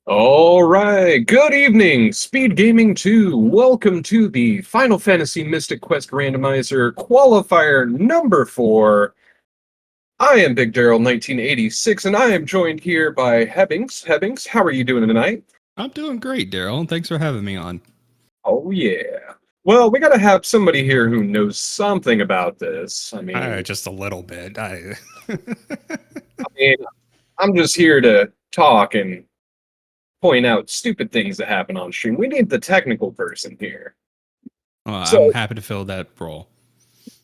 All right, good evening, Speed Gaming 2. Welcome to the Final Fantasy Mystic Quest Randomizer Qualifier number 4. I am Big Daryl 1986, and I am joined here by Hebbings. Hebbings, how are you doing tonight? I'm doing great, Daryl, and thanks for having me on. Oh, yeah. Well, we gotta have somebody here who knows something about this. Just a little bit. Mean, I'm just here to talk and point out stupid things that happen on stream. We need the technical person here. I'm happy to fill that role.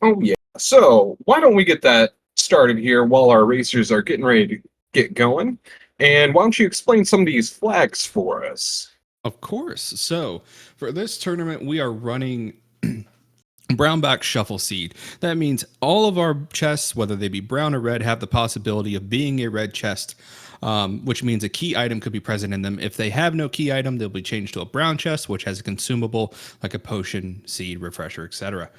Oh, yeah. So, why don't we get that started here while our racers are getting ready to get going? And why don't you explain some of these flags for us? Of course. So, for this tournament, we are running brown-back shuffle seed. That means all of our chests, whether they be brown or red, have the possibility of being a red chest, which means a key item could be present in them. If they have no key item, they'll be changed to a brown chest, which has a consumable like a potion, seed, refresher, etc.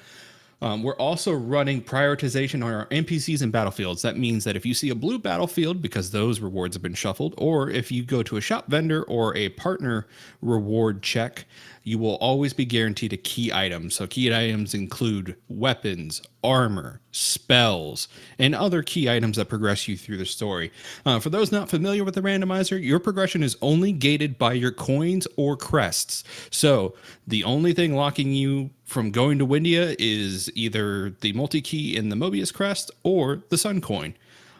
We're also running prioritization on our NPCs and battlefields. That means that if you see a blue battlefield, because those rewards have been shuffled, or if you go to a shop vendor or a partner reward check, you will always be guaranteed a key item. So key items include weapons, armor, spells, and other key items that progress you through the story. For those not familiar with the randomizer, your progression is only gated by your coins or crests. So the only thing locking you from going to Windia is either the multi-key in the Mobius crest or the Sun coin.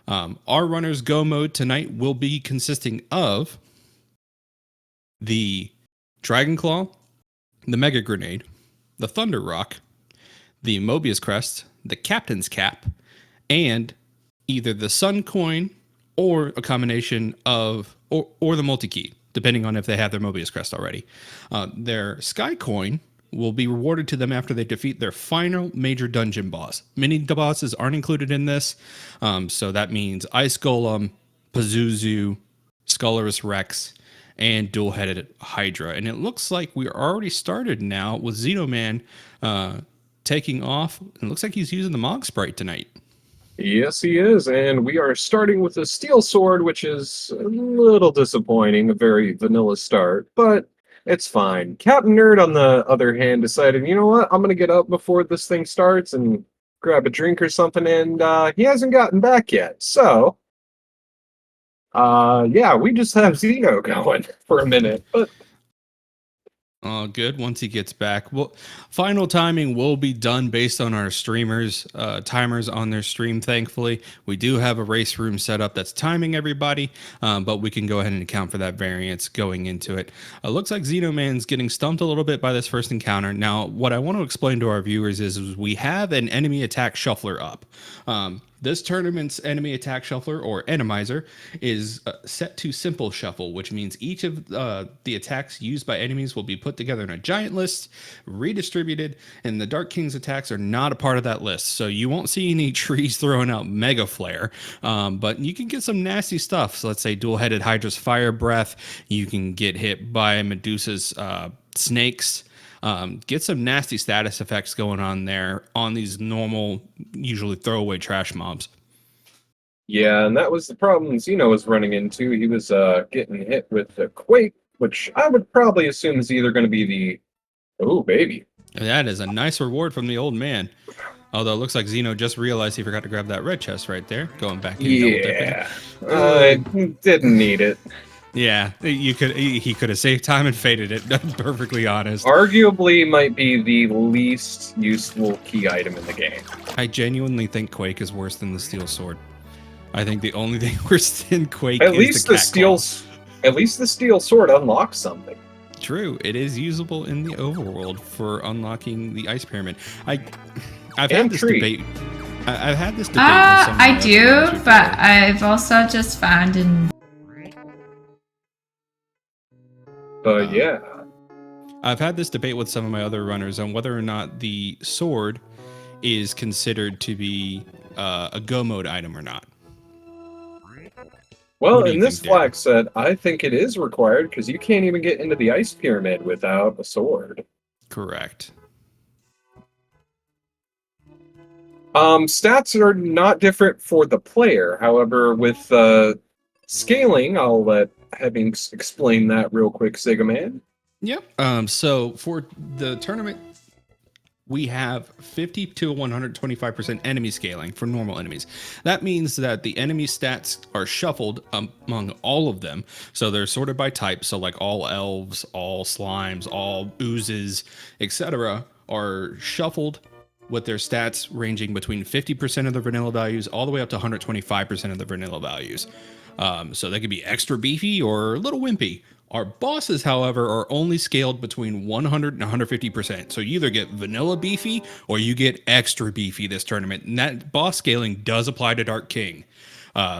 Our runner's go mode tonight will be consisting of the Dragon Claw, the Mega Grenade, the Thunder Rock, the Mobius crest, the Captain's Cap, and either the Sun coin or a combination of or the multi-key, depending on if they have their Mobius crest already. Their Sky coin will be rewarded to them after they defeat their final major dungeon boss. Mini bosses aren't included in this, so that means Ice Golem, Pazuzu, Skullorus Rex, and dual-headed Hydra. And it looks like we're already started now with Xenoman taking off. It looks like he's using the Mog Sprite tonight. Yes, he is, and we are starting with a steel sword, which is a little disappointing, a very vanilla start, but it's fine. Captain Nerd, on the other hand, decided, you know what, I'm going to get up before this thing starts and grab a drink or something, and he hasn't gotten back yet. So, yeah, we just have Xeno going for a minute, but good. Once he gets back, well, final timing will be done based on our streamers' timers on their stream. Thankfully, we do have a race room set up that's timing everybody, but we can go ahead and account for that variance going into it. Looks like Xenoman's getting stumped a little bit by this first encounter. Now, what I want to explain to our viewers is we have an enemy attack shuffler up. This tournament's enemy attack shuffler, or enemizer, is set to simple shuffle, which means each of the attacks used by enemies will be put together in a giant list, redistributed, and the Dark King's attacks are not a part of that list. So you won't see any trees throwing out Mega Flare, but you can get some nasty stuff. So let's say dual-headed Hydra's Fire Breath. You can get hit by Medusa's snakes. Get some nasty status effects going on there on these normal, usually throwaway trash mobs. yeah, and that was the problem Xeno was running into. He was getting hit with a Quake, which I would probably assume is either going to be the... Oh, baby. That is a nice reward from the old man. Although it looks like Xeno just realized he forgot to grab that red chest right there. Going back in. Yeah, I didn't need it. Yeah, he could have saved time and faded it, perfectly honest. Arguably might be the least useful key item in the game. I genuinely think Quake is worse than the Steel Sword. I think the only thing worse than Quake At is least the Steel Sword unlocks something. True, it is usable in the overworld for unlocking the Ice Pyramid. I've And had this tree. debate. I've had this debate. With some I do, but I've also just found in. But yeah. I've had this debate with some of my other runners on whether or not the sword is considered to be a go mode item or not. Well, in this flag set, I think it is required because you can't even get into the Ice Pyramid without a sword. Correct. Stats are not different for the player. However, with scaling, I'll let having explained that real quick, Sega Man. Yep. So for the tournament, we have 50 to 125% enemy scaling for normal enemies. That means that the enemy stats are shuffled among all of them. So they're sorted by type. So like all elves, all slimes, all oozes, etc. are shuffled with their stats ranging between 50% of the vanilla values all the way up to 125% of the vanilla values. So they could be extra beefy or a little wimpy. Our bosses, however, are only scaled between 100 and 150%. So you either get vanilla beefy or you get extra beefy this tournament. And that boss scaling does apply to Dark King.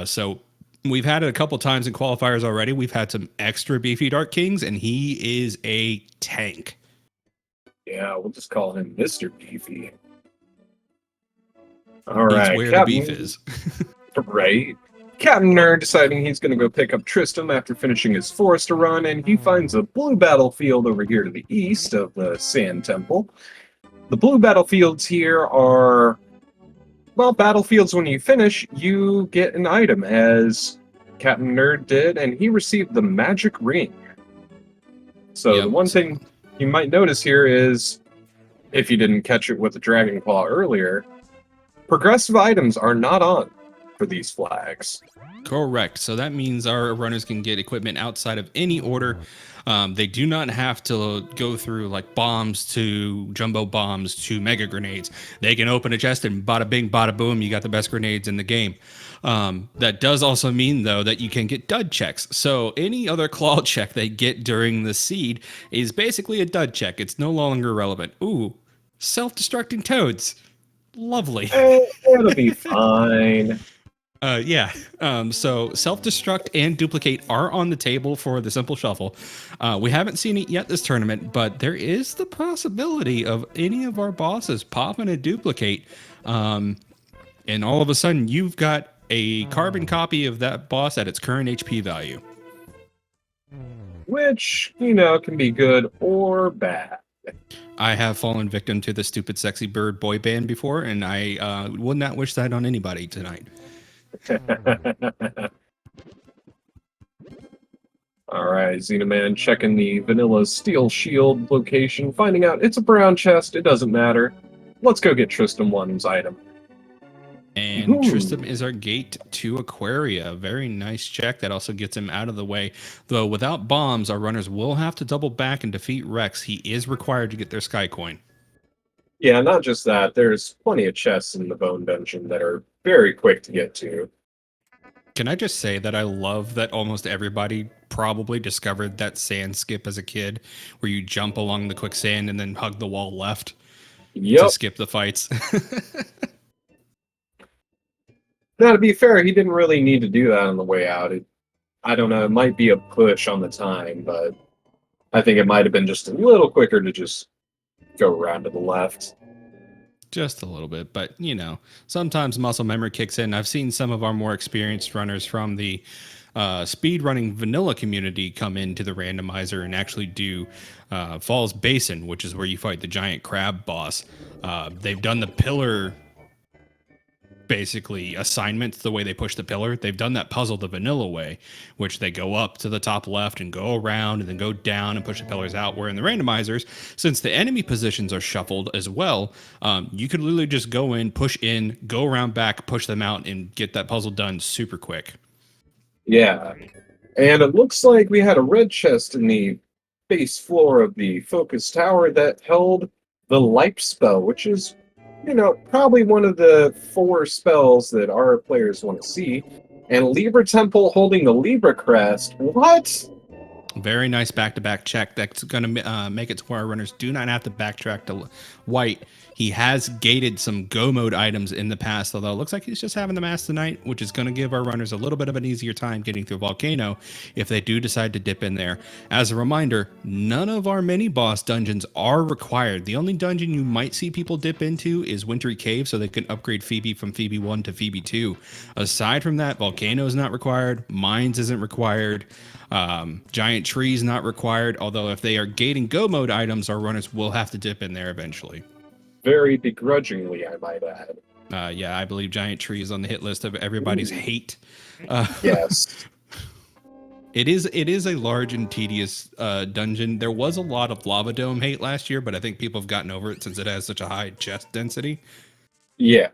So we've had it a couple times in qualifiers already. We've had some extra beefy Dark Kings, and he is a tank. Yeah, we'll just call him Mr. Beefy. All right, He's where the beef is. Right. Captain Nerd deciding he's going to go pick up Tristram after finishing his Forester run, and he finds a blue battlefield over here to the east of the Sand Temple. The blue battlefields here are, well, battlefields when you finish, you get an item, as Captain Nerd did, and he received the Magic Ring. So Yep. The one thing you might notice here is, if you didn't catch it with the Dragon Claw earlier, progressive items are not on for these flags. Correct. So that means our runners can get equipment outside of any order. They do not have to go through like bombs to jumbo bombs to mega grenades. They can open a chest and bada bing, bada boom, you got the best grenades in the game. That does also mean, though, that you can get dud checks. So any other claw check they get during the seed is basically a dud check. It's no longer relevant. Ooh, self-destructing toads. Lovely. It'll be fine. Yeah. So self-destruct and duplicate are on the table for the simple shuffle. We haven't seen it yet this tournament, but there is the possibility of any of our bosses popping a duplicate. And all of a sudden you've got a carbon copy of that boss at its current HP value. Which, can be good or bad. I have fallen victim to the stupid sexy bird boy band before, and I would not wish that on anybody tonight. Alright, Xenoman checking the vanilla steel shield location, finding out it's a brown chest, it doesn't matter. Let's go get Tristram 1's item. And Ooh. Tristram is our gate to Aquaria. Very nice check. That also gets him out of the way. Though without bombs, our runners will have to double back and defeat Rex. He is required to get their Sky Coin. Yeah, not just that, there's plenty of chests in the Bone Dungeon that are very quick to get to. Can I just say that I love that almost everybody probably discovered that sand skip as a kid, where you jump along the quicksand and then hug the wall left to skip the fights. Now, to be fair, he didn't really need to do that on the way out. I don't know, it might be a push on the time, but I think it might have been just a little quicker to just go around to the left. Just a little bit, but sometimes muscle memory kicks in. I've seen some of our more experienced runners from the speed running vanilla community come into the randomizer and actually do Falls Basin, which is where you fight the giant crab boss. They've done the pillar basically assignments the way they push the pillar. They've done that puzzle the vanilla way, which they go up to the top left and go around and then go down and push the pillars out. Where in the randomizers, since the enemy positions are shuffled as well, you could literally just go in, push in, go around back, push them out, and get that puzzle done super quick. Yeah, and it looks like we had a red chest in the base floor of the focus tower that held the Life spell, which is probably one of the 4 spells that our players want to see. And Libra Temple holding the Libra Crest. What? Very nice back-to-back check. That's going to make it to where our runners do not have to backtrack to white. He has gated some go mode items in the past, although it looks like he's just having the mass tonight, which is going to give our runners a little bit of an easier time getting through Volcano if they do decide to dip in there. As a reminder, none of our mini boss dungeons are required. The only dungeon you might see people dip into is Wintry Cave, so they can upgrade Phoebe from Phoebe 1 to Phoebe 2. Aside from that, Volcano is not required. Mines isn't required. Giant Trees not required, although if they are gating go mode items, our runners will have to dip in there eventually. Very begrudgingly, I might add. Yeah, I believe Giant Tree is on the hit list of everybody's hate. Yes. It is a large and tedious dungeon. There was a lot of lava dome hate last year, but I think people have gotten over it since it has such a high chest density. Yeah.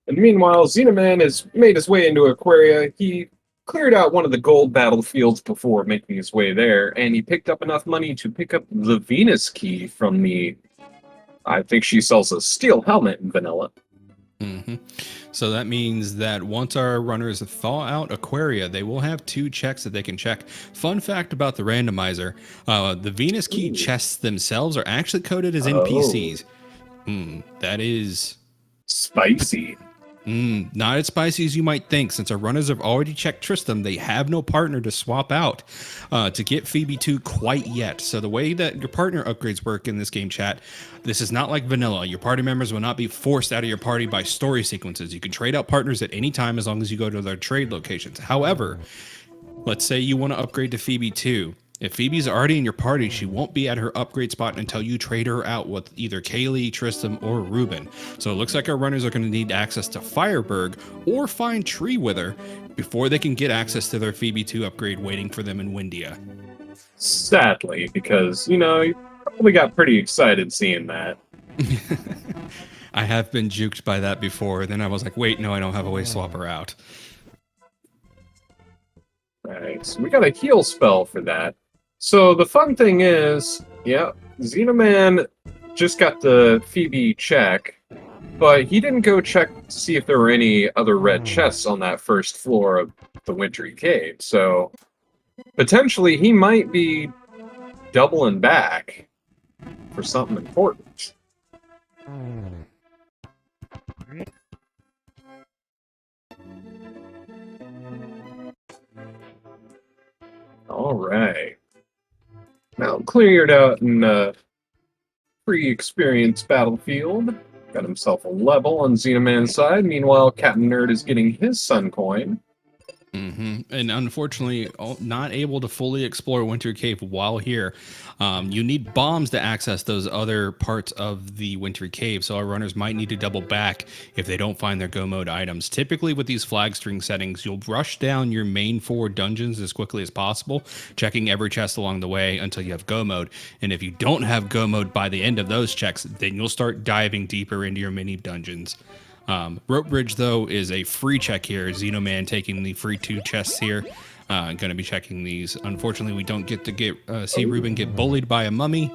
And meanwhile, Xenoman has made his way into Aquaria. He cleared out one of the gold battlefields before making his way there, and he picked up enough money to pick up the Venus key from I think she sells a steel helmet in vanilla. Mm-hmm. So that means that once our runners thaw out Aquaria, they will have 2 checks that they can check. Fun fact about the randomizer, the Venus key chests themselves are actually coded as NPCs. That is spicy. Not as spicy as you might think. Since our runners have already checked Tristram, they have no partner to swap out to get Phoebe 2 quite yet. So the way that your partner upgrades work in this game, chat, this is not like vanilla. Your party members will not be forced out of your party by story sequences. You can trade out partners at any time as long as you go to their trade locations. However, let's say you want to upgrade to Phoebe 2. If Phoebe's already in your party, she won't be at her upgrade spot until you trade her out with either Kaylee, Tristram, or Ruben. So it looks like our runners are going to need access to Fireberg or find Tree Wither before they can get access to their Phoebe 2 upgrade waiting for them in Windia. Sadly, because, you probably got pretty excited seeing that. I have been juked by that before. Then I was like, wait, no, I don't have a way to swap her out. Alright, so we got a heal spell for that. So the fun thing is, Xenoman just got the Phoebe check, but he didn't go check to see if there were any other red chests on that first floor of the Wintry Cave. So potentially he might be doubling back for something important. Alright. Now cleared out in a pre-experienced battlefield. Got himself a level on Xenoman's side. Meanwhile, Captain Nerd is getting his Sun Coin. And unfortunately, not able to fully explore Winter Cave while here. You need bombs to access those other parts of the Winter Cave, so our runners might need to double back if they don't find their go mode items. Typically with these flag string settings, you'll rush down your main 4 dungeons as quickly as possible, checking every chest along the way until you have go mode. And if you don't have go mode by the end of those checks, then you'll start diving deeper into your mini dungeons. Rope Bridge, though, is a free check here. Xenoman taking the free 2 chests here. Going to be checking these. Unfortunately, we don't get to see Ruben get bullied by a mummy.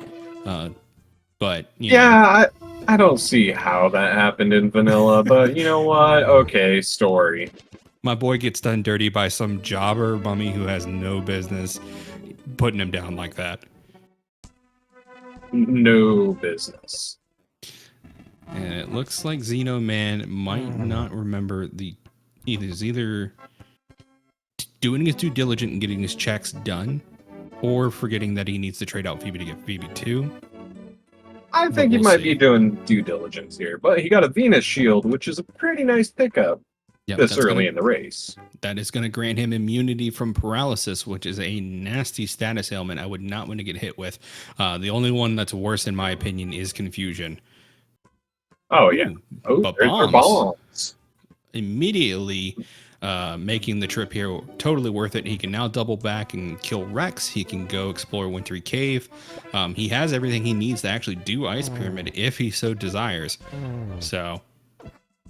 But, you know. I don't see how that happened in vanilla, but you know what? Okay, story. My boy gets done dirty by some jobber mummy who has no business putting him down like that. No business. And it looks like Xenoman might not remember either doing his due diligence and getting his checks done, or forgetting that he needs to trade out Phoebe to get Phoebe 2. I think he might be doing due diligence here, but he got a Venus shield, which is a pretty nice pickup this early in the race. That is going to grant him immunity from paralysis, which is a nasty status ailment I would not want to get hit with. The only one that's worse, in my opinion, is confusion. Oh, yeah. Oh, there's bombs. Immediately making the trip here totally worth it. He can now double back and kill Rex. He can go explore Wintry Cave. He has everything he needs to actually do Ice Pyramid if he so desires. So,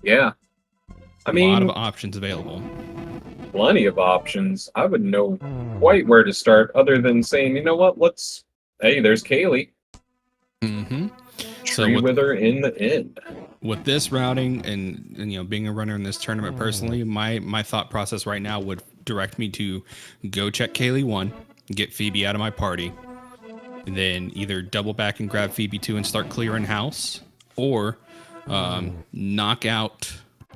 yeah. I mean, a lot of options available. Plenty of options. I wouldn't know quite where to start other than saying, you know what, hey, there's Kaylee. Mm-hmm. Tree Wither in the end. With this routing and you know, being a runner in this tournament personally, my thought process right now would direct me to go check Kaylee 1, get Phoebe out of my party, and then either double back and grab Phoebe 2 and start clearing house, or knock out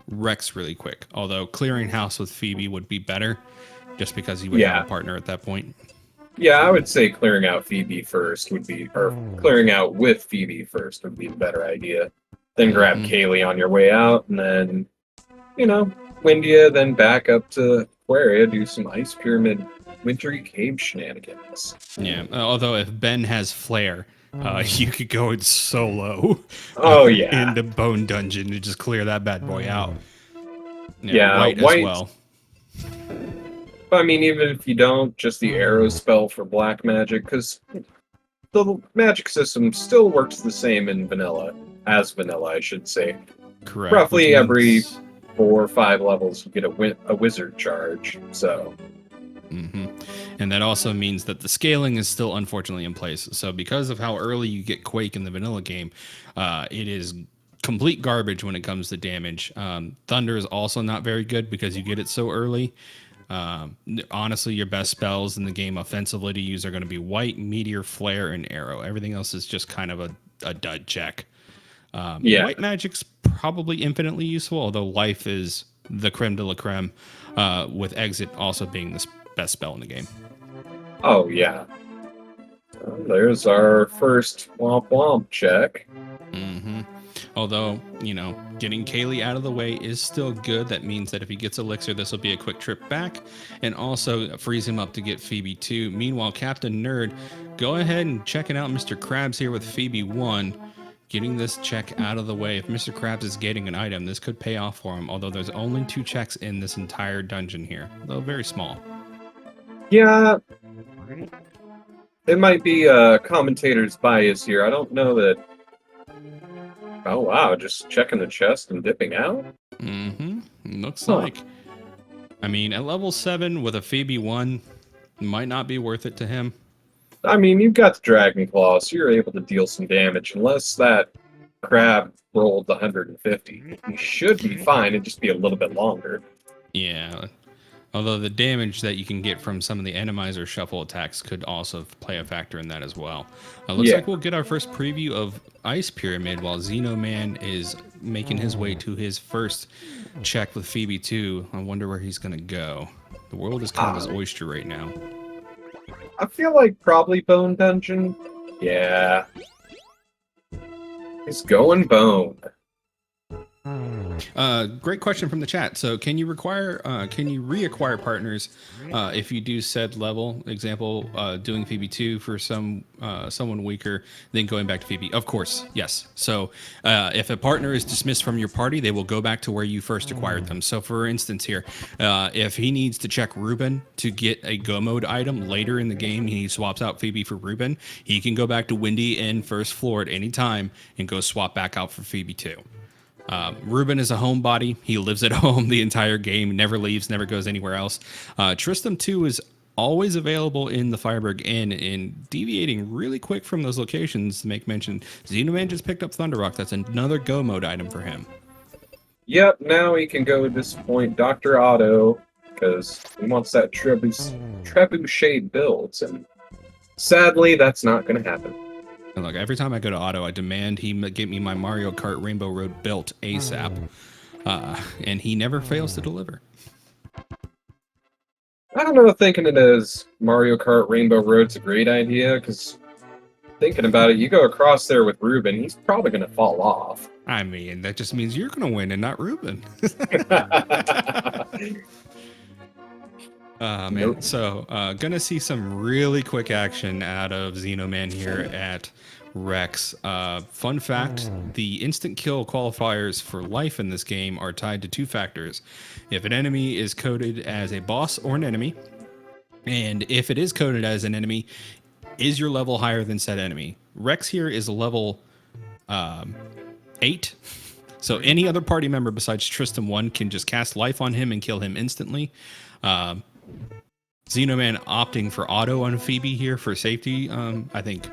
Rex really quick. Although clearing house with Phoebe would be better, just because he would have a partner at that point. Yeah, I would say clearing out Phoebe first would be, or clearing out with Phoebe first would be the better idea. Then grab Kaylee on your way out, and then, you know, Windia, then back up to Aquaria, do some Ice Pyramid Wintry Cave shenanigans. Yeah, although if Ben has Flare, you could go in solo. Oh, yeah. In the Bone Dungeon and just clear that bad boy out. Yeah, White as well. But I mean, even if you don't, just the arrow spell for black magic, because the magic system still works the same in vanilla, as vanilla, I should say. Correct. Roughly which every means- 4 or 5 levels, you get a wizard charge. So, Mhm. And that also means that the scaling is still unfortunately in place. So because of how early you get Quake in the vanilla game, it is complete garbage when it comes to damage. Thunder is also not very good because you get it so early. Honestly, your best spells in the game offensively to use are going to be White, Meteor, Flare, and Arrow. Everything else is just kind of a dud check. Yeah. White Magic's probably infinitely useful, although Life is the creme de la creme, with Exit also being the best spell in the game. oh yeah. Well, there's our first womp womp check. hmm Although, getting Kaylee out of the way is still good. That means that if he gets Elixir, this will be a quick trip back, and also frees him up to get Phoebe 2. Meanwhile, Captain Nerd, go ahead and checking out Mr. Krabs here with Phoebe 1. Getting this check out of the way. If Mr. Krabs is getting an item, this could pay off for him, although there's only 2 checks in this entire dungeon here, though very small. Yeah. It might be a commentator's bias here. I don't know that. Oh wow, just checking the chest and dipping out? Looks Huh. like. I mean, at level 7 with a Phoebe 1, might not be worth it to him. I mean, you've got the Dragon Claw, so you're able to deal some damage. Unless that crab rolled the 150. You should be fine, it'd just be a little bit longer. Yeah. Although the damage that you can get from some of the Enemizer shuffle attacks could also play a factor in that as well. Looks Yeah. like we'll get our first preview of Ice Pyramid while Xenoman is making his way to his first check with Phoebe 2. I wonder where he's going to go. The world is kind of his oyster right now. I feel like probably Bone Dungeon. Yeah. He's going Bone. Great question from the chat. So, can you reacquire partners if you do said level? Example, doing Phoebe 2 for someone weaker, then going back to Phoebe. Of course, yes. So, if a partner is dismissed from your party, they will go back to where you first acquired them. So, for instance, here, if he needs to check Ruben to get a go mode item later in the game, he swaps out Phoebe for Ruben. He can go back to Windy and First Floor at any time and go swap back out for Phoebe 2. Ruben is a homebody. He lives at home the entire game, never leaves, never goes anywhere else. Tristram 2 is always available in the Fireberg Inn, and deviating really quick from those locations to make mention, Xenoman just picked up Thunder Rock. That's another go mode item for him. Yep, now he can go disappoint Dr. Otto, because he wants that trebuchet builds, and sadly, that's not going to happen. And look, every time I go to Auto, I demand he get me my Mario Kart Rainbow Road built ASAP, and he never fails to deliver. I don't know if thinking it as Mario Kart Rainbow Road's a great idea, because thinking about it, you go across there with Ruben, he's probably going to fall off. I mean, that just means you're going to win and not Ruben. Man. Nope. So, gonna see some really quick action out of Xenoman here at Rex. Fun fact, the instant kill qualifiers for life in this game are tied to 2 factors. If an enemy is coded as a boss or an enemy, and if it is coded as an enemy, is your level higher than said enemy? Rex here is level 8. So any other party member besides Tristram 1 can just cast life on him and kill him instantly. Xenoman opting for auto on Phoebe here for safety, I think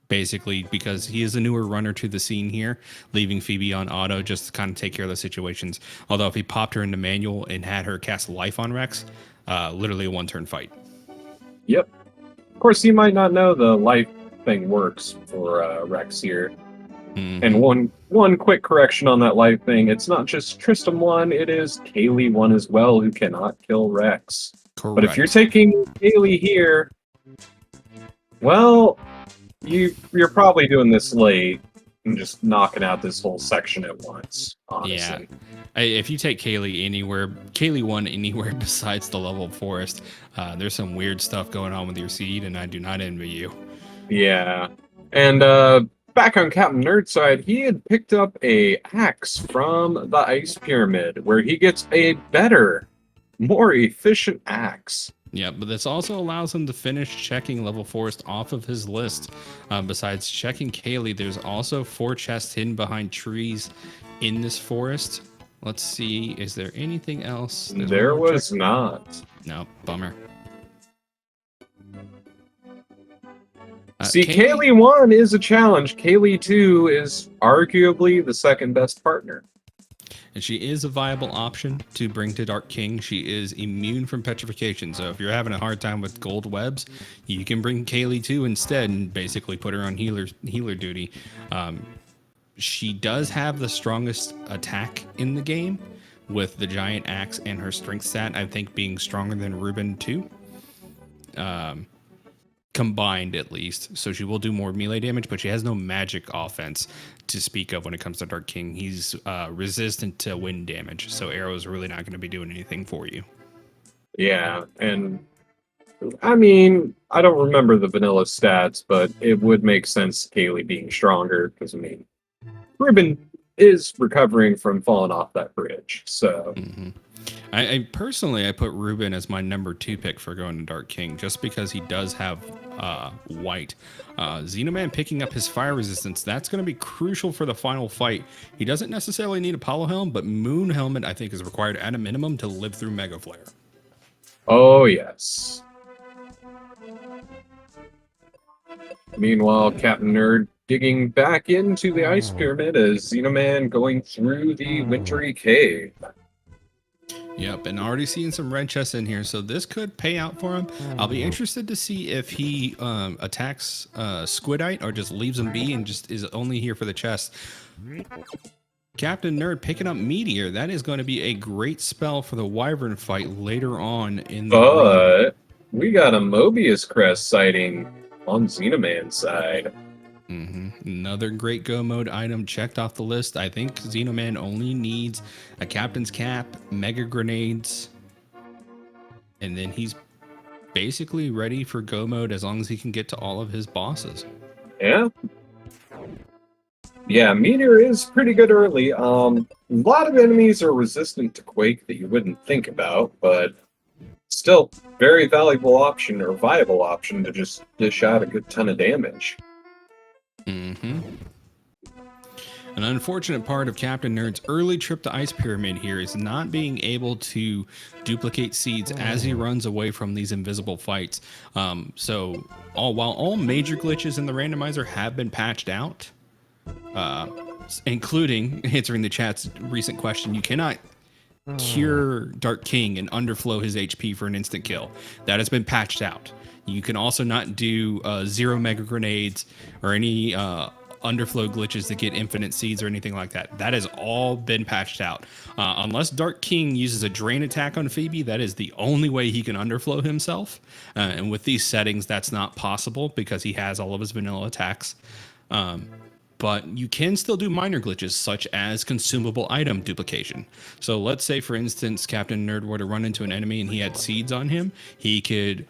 basically because he is a newer runner to the scene here, leaving Phoebe on auto just to kind of take care of the situations. Although if he popped her into manual and had her cast life on Rex, literally a 1-turn fight. Yep. Of course, you might not know the life thing works for Rex here. Mm-hmm. And one quick correction on that life thing, it's not just Tristram 1, it is Kaylee 1 as well, who cannot kill Rex. Correct. But if you're taking Kaylee here, well, you're probably doing this late and just knocking out this whole section at once, honestly. Yeah. If you take Kaylee 1 anywhere besides the level forest, there's some weird stuff going on with your seed, and I do not envy you. Yeah. And back on Captain Nerd's side, he had picked up a axe from the Ice Pyramid, where he gets a better more efficient axe. Yeah, but this also allows him to finish checking level forest off of his list. Besides checking Kaylee, there's also 4 chests hidden behind trees in this forest. Let's see, is there anything else? There's There one more was check. not. No, bummer. See, Kaylee 1 is a challenge. Kaylee 2 is arguably the second best partner. And she is a viable option to bring to Dark King. She is immune from petrification. So if you're having a hard time with gold webs, you can bring Kaylee 2 instead and basically put her on healer duty. She does have the strongest attack in the game with the giant axe and her strength stat, I think, being stronger than Ruben 2. Combined at least, so she will do more melee damage, but she has no magic offense to speak of when it comes to Dark King. He's resistant to wind damage, so arrows are really not going to be doing anything for you. Yeah, and I mean, I don't remember the vanilla stats, but it would make sense Kaylee being stronger, because I mean, Ruben is recovering from falling off that bridge, so... I personally put Ruben as my number 2 pick for going to Dark King, just because he does have white. Xenoman picking up his fire resistance, that's going to be crucial for the final fight. He doesn't necessarily need Apollo Helm, but Moon Helmet I think is required at a minimum to live through Mega Flare. Oh, yes. Meanwhile, Captain Nerd digging back into the ice pyramid as Xenoman going through the wintry cave. Yep, and already seeing some red chests in here, so this could pay out for him. I'll be interested to see if he attacks Squidite or just leaves him be and just is only here for the chest. Captain Nerd picking up Meteor. That is going to be a great spell for the Wyvern fight later on in the But we got a Mobius Crest sighting on Xenoman's side. Another great go mode item checked off the list. I think Xenoman only needs a Captain's Cap, Mega Grenades, and then he's basically ready for go mode as long as he can get to all of his bosses. Yeah. Yeah, Meteor is pretty good early. A lot of enemies are resistant to Quake that you wouldn't think about, but still very valuable option or viable option to just dish out a good ton of damage. An unfortunate part of Captain Nerd's early trip to Ice Pyramid here is not being able to duplicate seeds as he runs away from these invisible fights. So while all major glitches in the randomizer have been patched out, including answering the chat's recent question, you cannot cure Dark King and underflow his HP for an instant kill. That has been patched out. You can also not do 0 Mega Grenades or any underflow glitches that get infinite seeds or anything like that. That has all been patched out. Unless Dark King uses a drain attack on Phoebe, that is the only way he can underflow himself. And with these settings, that's not possible because he has all of his vanilla attacks. But you can still do minor glitches such as consumable item duplication. So let's say, for instance, Captain Nerd were to run into an enemy and he had seeds on him. He could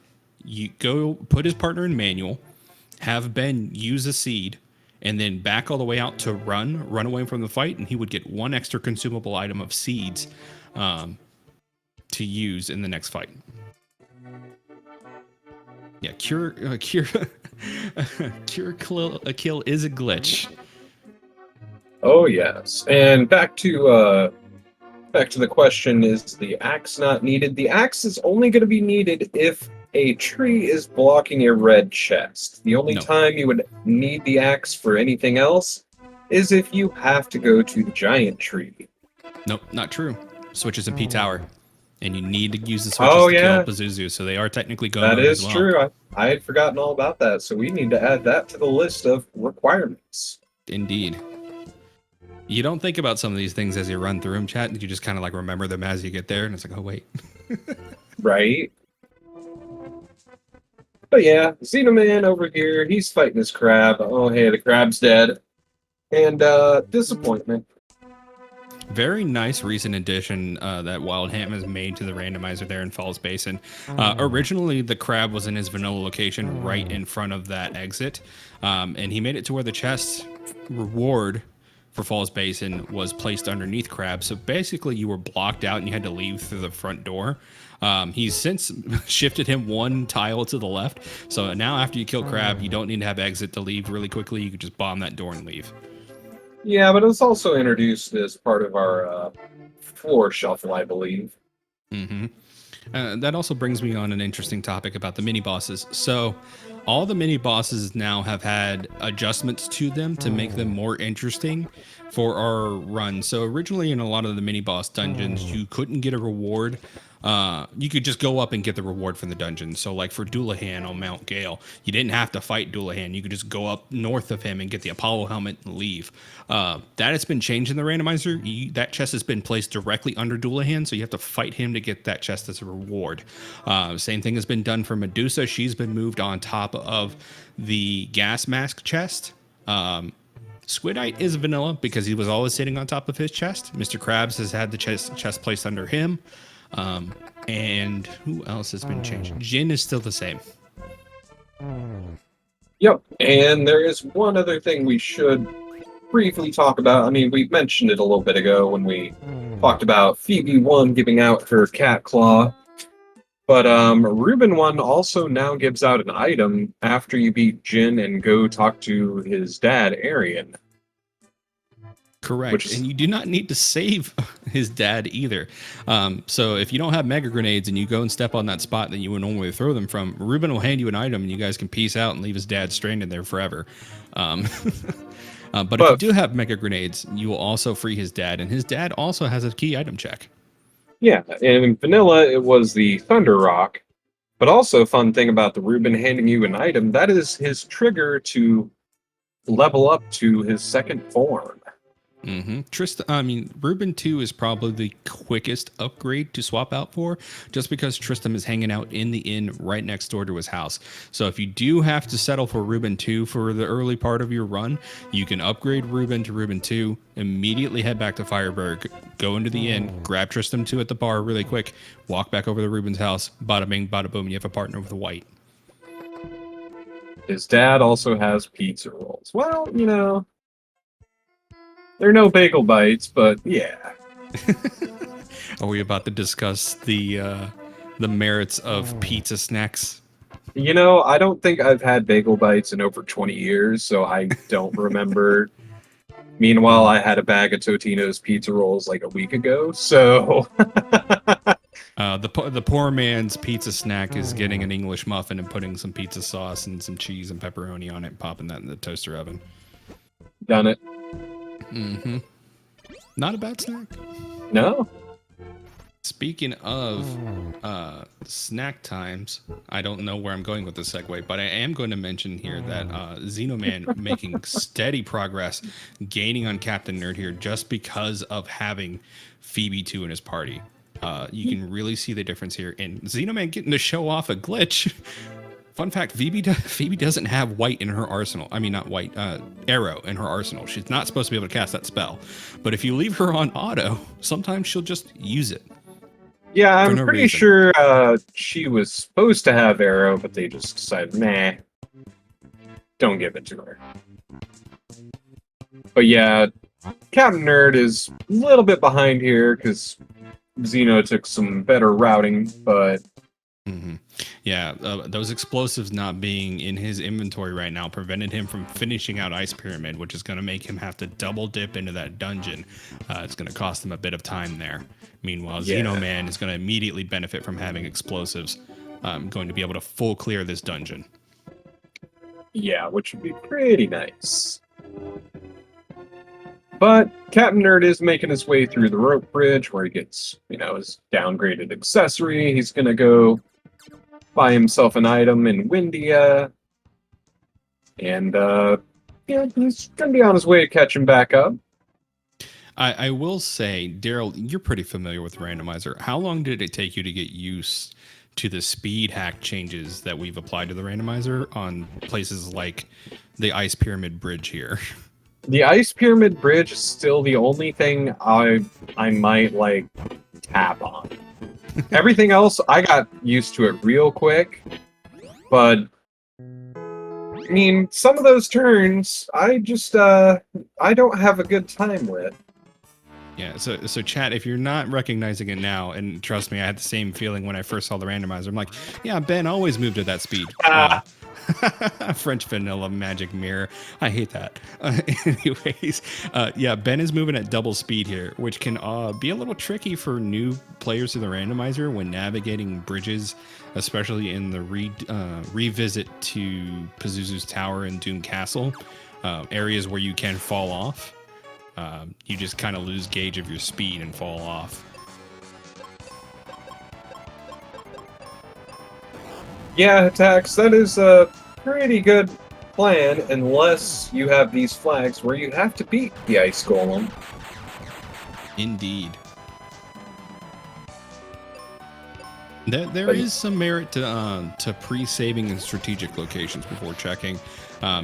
go put his partner in manual, have Ben use a seed, and then back all the way out to run away from the fight, and he would get 1 extra consumable item of seeds to use in the next fight. Yeah, cure a kill is a glitch. Oh yes, and back to the question: is the axe not needed? The axe is only going to be needed if a tree is blocking a red chest. The only time you would need the axe for anything else is if you have to go to the giant tree. Nope, not true. Switches in P Tower, and you need to use the switches to kill Pazuzu, so they are technically going. That is true. I had forgotten all about that, so we need to add that to the list of requirements. Indeed. You don't think about some of these things as you run through them, chat. You just kind of like remember them as you get there, and it's like, oh wait. Right. But yeah, Xenoman over here, he's fighting his crab. Oh hey, the crab's dead. And disappointment. Very nice recent addition that Wild Ham has made to the randomizer there in Falls Basin. Originally, the crab was in his vanilla location right in front of that exit. And he made it to where the chest reward for Falls Basin was placed underneath Crab. So basically, you were blocked out and you had to leave through the front door. He's since shifted him one tile to the left. So now after you kill Crab, you don't need to have exit to leave really quickly. You can just bomb that door and leave. Yeah, but it's also introduced as part of our floor shuffle, I believe. Mm-hmm. That also brings me on an interesting topic about the mini bosses. So all the mini bosses now have had adjustments to them to make them more interesting for our run. So originally in a lot of the mini boss dungeons, you couldn't get a reward. You could just go up and get the reward from the dungeon. So like for Doulahan on Mount Gale, you didn't have to fight Doulahan. You could just go up north of him and get the Apollo helmet and leave. That has been changed in the randomizer. That chest has been placed directly under Doulahan, so you have to fight him to get that chest as a reward. Same thing has been done for Medusa. She's been moved on top of the gas mask chest. Squidite is vanilla because he was always sitting on top of his chest. Mr. Krabs has had the chest placed under him. And who else has been changed? Jin is still the same. Yep, and there is one other thing we should briefly talk about. I mean, we mentioned it a little bit ago when we talked about Phoebe 1 giving out her cat claw. But Ruben 1 also now gives out an item after you beat Jin and go talk to his dad, Arian. Correct. And you do not need to save his dad either. So if you don't have mega grenades and you go and step on that spot that you would normally throw them from, Ruben will hand you an item and you guys can peace out and leave his dad stranded there forever. But if you do have mega grenades, you will also free his dad, and his dad also has a key item check. Yeah, and in vanilla, it was the Thunder Rock. But also, fun thing about the Ruben handing you an item, that is his trigger to level up to his second form. Mm-hmm. Ruben 2 is probably the quickest upgrade to swap out for, just because Tristram is hanging out in the inn right next door to his house. So if you do have to settle for Ruben 2 for the early part of your run, you can upgrade Ruben to Ruben 2, immediately head back to Fireberg, go into the inn, grab Tristram 2 at the bar really quick, walk back over to Ruben's house, bada bing, bada boom, you have a partner with a white. His dad also has pizza rolls. Well, you know, they're no bagel bites, but yeah. Are we about to discuss the merits of pizza snacks? You know, I don't think I've had bagel bites in over 20 years, so I don't remember. Meanwhile, I had a bag of Totino's pizza rolls like a week ago, so... The poor man's pizza snack is getting an English muffin and putting some pizza sauce and some cheese and pepperoni on it and popping that in the toaster oven. Done it. Mm-hmm. Not a bad snack. No. Speaking of snack times, I don't know where I'm going with this segue, but I am going to mention here that Xenoman making steady progress, gaining on Captain Nerd here just because of having Phoebe 2 in his party. You can really see the difference here. And Xenoman getting to show off a glitch. Fun fact, Phoebe doesn't have white in her arsenal. I mean, not white, arrow in her arsenal. She's not supposed to be able to cast that spell. But if you leave her on auto, sometimes she'll just use it. Yeah, I'm pretty sure she was supposed to have arrow, but they just decided, nah, don't give it to her. But yeah, Captain Nerd is a little bit behind here because Xeno took some better routing, but... Mm-hmm. Yeah, those explosives not being in his inventory right now prevented him from finishing out Ice Pyramid, which is going to make him have to double dip into that dungeon. It's going to cost him a bit of time there. Meanwhile, yeah. Xenoman is going to immediately benefit from having explosives, going to be able to full clear this dungeon. Yeah, which would be pretty nice. But Captain Nerd is making his way through the rope bridge where he gets, you know, his downgraded accessory. He's going to go buy himself an item in Windia. And, yeah, he's going to be on his way to catch him back up. I will say, Daryl, you're pretty familiar with Randomizer. How long did it take you to get used to the speed hack changes that we've applied to the Randomizer on places like the Ice Pyramid Bridge here? The Ice Pyramid Bridge is still the only thing I might, like, tap on. Everything else, I got used to it real quick, but I mean, some of those turns, I just, I don't have a good time with. Yeah, so chat, if you're not recognizing it now, and trust me, I had the same feeling when I first saw the randomizer. I'm like, yeah, Ben always moved at that speed. French vanilla magic mirror. I hate that. Anyways, yeah, Ben is moving at double speed here, which can be a little tricky for new players to the randomizer when navigating bridges, especially in the revisit to Pazuzu's Tower and Doom Castle, areas where you can fall off. You just kind of lose gauge of your speed and fall off. Yeah, Tax, that is a pretty good plan unless you have these flags where you have to beat the ice golem. Indeed. There is some merit to pre-saving in strategic locations before checking.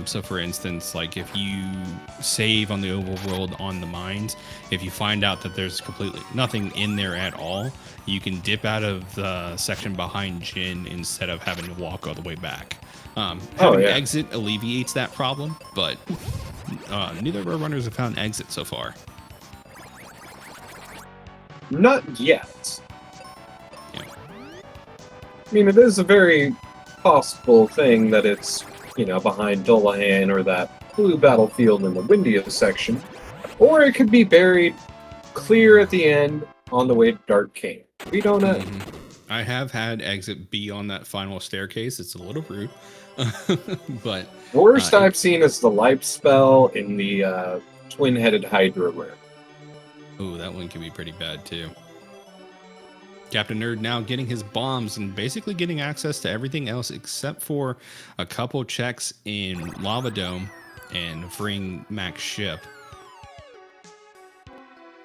So for instance, like if you save on the overworld on the mines, if you find out that there's completely nothing in there at all, you can dip out of the section behind Jin instead of having to walk all the way back. Having exit alleviates that problem, but neither of our runners have found exit so far. Not yet. Yeah. I mean, it is a very possible thing that it's, you know, behind Dullahan or that blue battlefield in the Windia section. Or it could be buried clear at the end on the way to Dark King. We don't know. Mm-hmm. I have had exit be on that final staircase. It's a little rude. But worst I've seen is the life spell in the twin-headed Hydra room. Oh, that one can be pretty bad too. Captain Nerd now getting his bombs and basically getting access to everything else except for a couple checks in Lava Dome and freeing Mac's ship.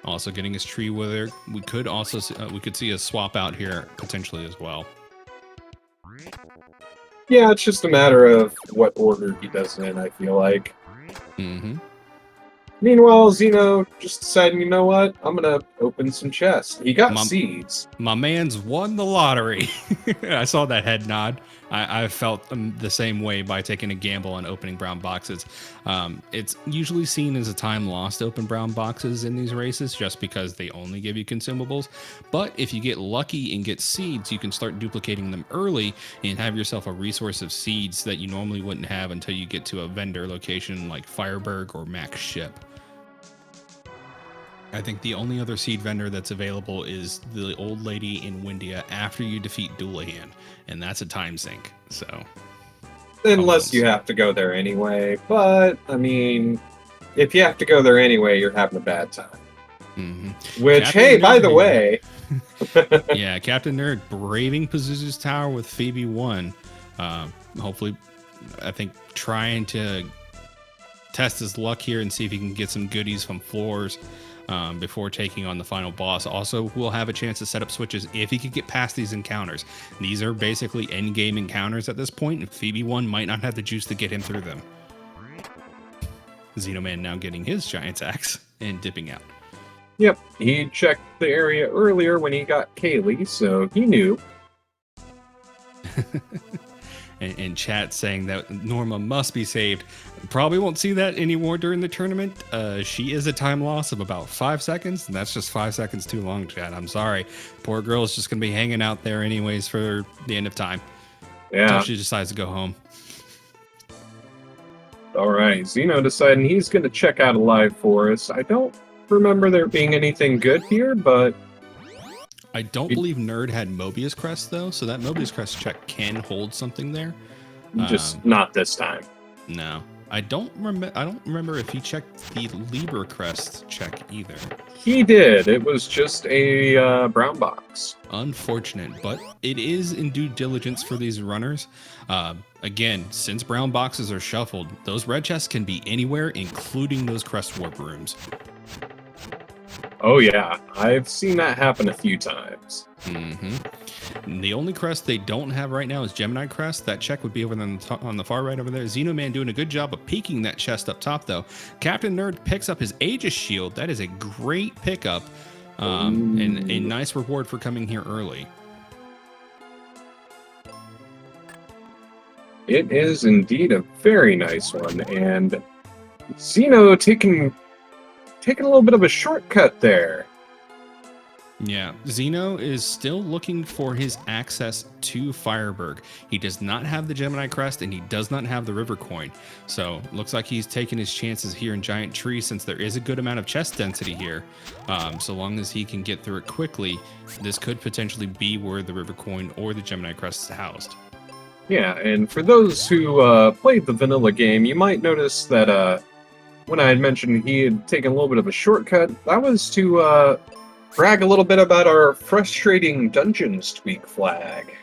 Also getting his tree wither. We could also we could see a swap out here potentially as well. Yeah, it's just a matter of what order he does it in, I feel like. Mm-hmm. Meanwhile, Xeno just deciding, you know what? I'm gonna open some chests. He got seeds. My man's won the lottery. I saw that head nod. I felt the same way by taking a gamble on opening brown boxes. It's usually seen as a time lost to open brown boxes in these races just because they only give you consumables. But if you get lucky and get seeds, you can start duplicating them early and have yourself a resource of seeds that you normally wouldn't have until you get to a vendor location like Fireberg or Mac's ship. I think the only other seed vendor that's available is the old lady in Windia after you defeat Dullahan, and that's a time sink. So, unless you have to go there anyway, but I mean, if you have to go there anyway, you're having a bad time. Mm-hmm. Which, Captain hey, Nerd, by the way, yeah, Captain Nerd braving Pazuzu's Tower with Phoebe 1. Hopefully, I think trying to test his luck here and see if he can get some goodies from floors. Before taking on the final boss. Also, we'll have a chance to set up switches if he could get past these encounters. These are basically endgame encounters at this point, and Phoebe 1 might not have the juice to get him through them. Xenoman now getting his giant's axe and dipping out. Yep, he checked the area earlier when he got Kaylee, so he knew. And chat saying that Norma must be saved. Probably won't see that anymore during the tournament. She is a time loss of about 5 seconds, and that's just 5 seconds too long, chat. I'm sorry. Poor girl is just going to be hanging out there anyways for the end of time. Yeah. Until she decides to go home. All right, Xeno deciding he's going to check out a live forest. I don't remember there being anything good here, but I don't believe Nerd had Mobius Crest though, so that Mobius Crest check can hold something there. Just not this time. No, I don't remember if he checked the Libra Crest check either. He did. It was just a brown box. Unfortunate, but it is in due diligence for these runners. Again, since brown boxes are shuffled, those red chests can be anywhere, including those Crest Warp rooms. Oh yeah, I've seen that happen a few times. Mm-hmm. The only crest they don't have right now is Gemini Crest. That check would be over on the far right over there. Xenoman doing a good job of peeking that chest up top, though. Captain Nerd picks up his Aegis Shield. That is a great pickup and a nice reward for coming here early. It is indeed a very nice one, and Xeno taking a little bit of a shortcut there. Yeah, Zeno is still looking for his access to Fireberg. He does not have the Gemini Crest and he does not have the River Coin. So looks like he's taking his chances here in Giant Tree since there is a good amount of chest density here. So long as he can get through it quickly, this could potentially be where the River Coin or the Gemini Crest is housed. Yeah, and for those who played the vanilla game, you might notice that when I had mentioned he had taken a little bit of a shortcut, that was to brag a little bit about our frustrating dungeons tweak flag.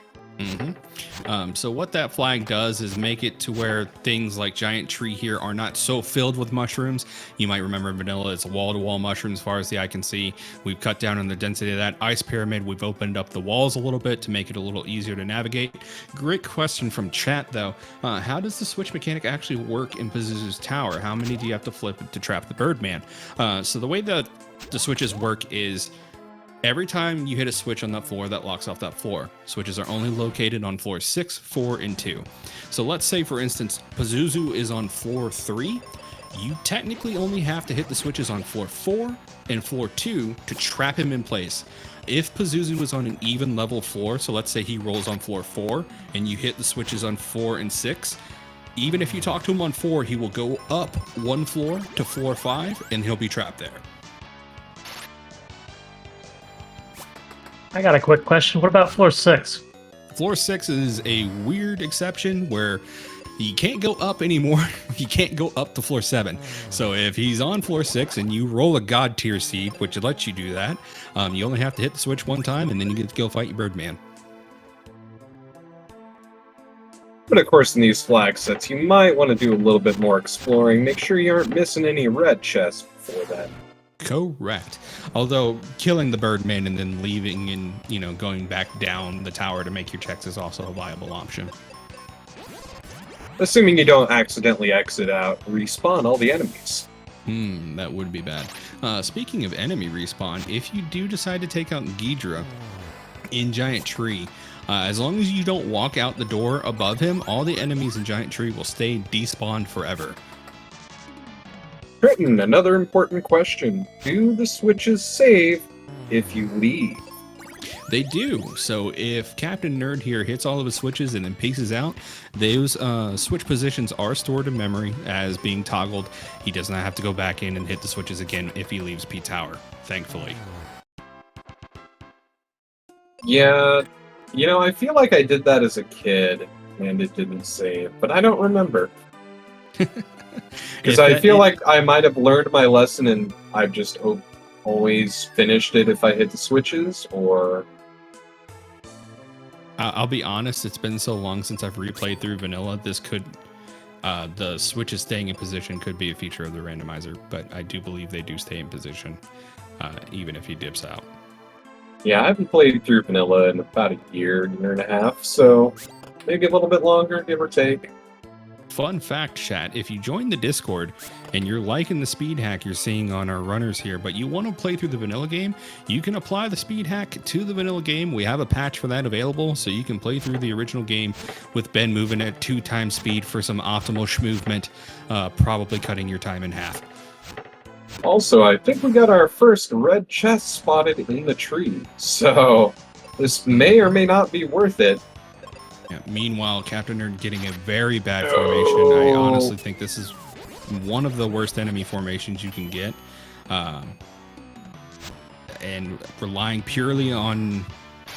So what that flag does is make it to where things like Giant Tree here are not so filled with mushrooms. You might remember vanilla, it's wall-to-wall mushrooms as far as the eye can see. We've cut down on the density of that. Ice Pyramid, we've opened up the walls a little bit to make it a little easier to navigate. Great question from chat though. How does the switch mechanic actually work in Pazuzu's tower? How many do you have to flip to trap the Birdman? So the way that the switches work is every time you hit a switch on that floor, that locks off that floor. Switches are only located on floors 6, 4, and 2. So let's say, for instance, Pazuzu is on floor 3. You technically only have to hit the switches on floor 4 and floor 2 to trap him in place. If Pazuzu is on an even level floor, so let's say he rolls on floor 4 and you hit the switches on 4 and 6, even if you talk to him on 4, he will go up one floor to floor 5 and he'll be trapped there. I got a quick question. What about floor 6? Floor 6 is a weird exception where he can't go up anymore. He can't go up to floor 7. So if he's on floor 6 and you roll a God tier seed, which lets you do that, you only have to hit the switch one time and then you get to go fight your Birdman. But of course, in these flag sets, you might want to do a little bit more exploring. Make sure you aren't missing any red chests before that. Correct. Although killing the Birdman and then leaving and, going back down the tower to make your checks is also a viable option. Assuming you don't accidentally exit out, respawn all the enemies. That would be bad. Speaking of enemy respawn, if you do decide to take out Ghidra in Giant Tree, as long as you don't walk out the door above him, all the enemies in Giant Tree will stay despawned forever. Triton, another important question. Do the switches save if you leave? They do. So if Captain Nerd here hits all of his switches and then pieces out, those switch positions are stored in memory as being toggled. He does not have to go back in and hit the switches again if he leaves P Tower, thankfully. Yeah, I feel like I did that as a kid and it didn't save, but I don't remember. Because I feel like I might have learned my lesson and I've just always finished it if I hit the switches, or... I'll be honest, it's been so long since I've replayed through vanilla, this could... the switches staying in position could be a feature of the randomizer, but I do believe they do stay in position, even if he dips out. Yeah, I haven't played through vanilla in about a year and a half, so maybe a little bit longer, give or take. Fun fact, chat, if you join the Discord and you're liking the speed hack you're seeing on our runners here, but you want to play through the vanilla game, you can apply the speed hack to the vanilla game. We have a patch for that available, so you can play through the original game with Ben moving at 2 times speed for some optimal movement, probably cutting your time in half. Also, I think we got our first red chest spotted in the tree, so this may or may not be worth it. Yeah, meanwhile, Captain Nerd getting a very bad formation. I honestly think this is one of the worst enemy formations you can get. And relying purely on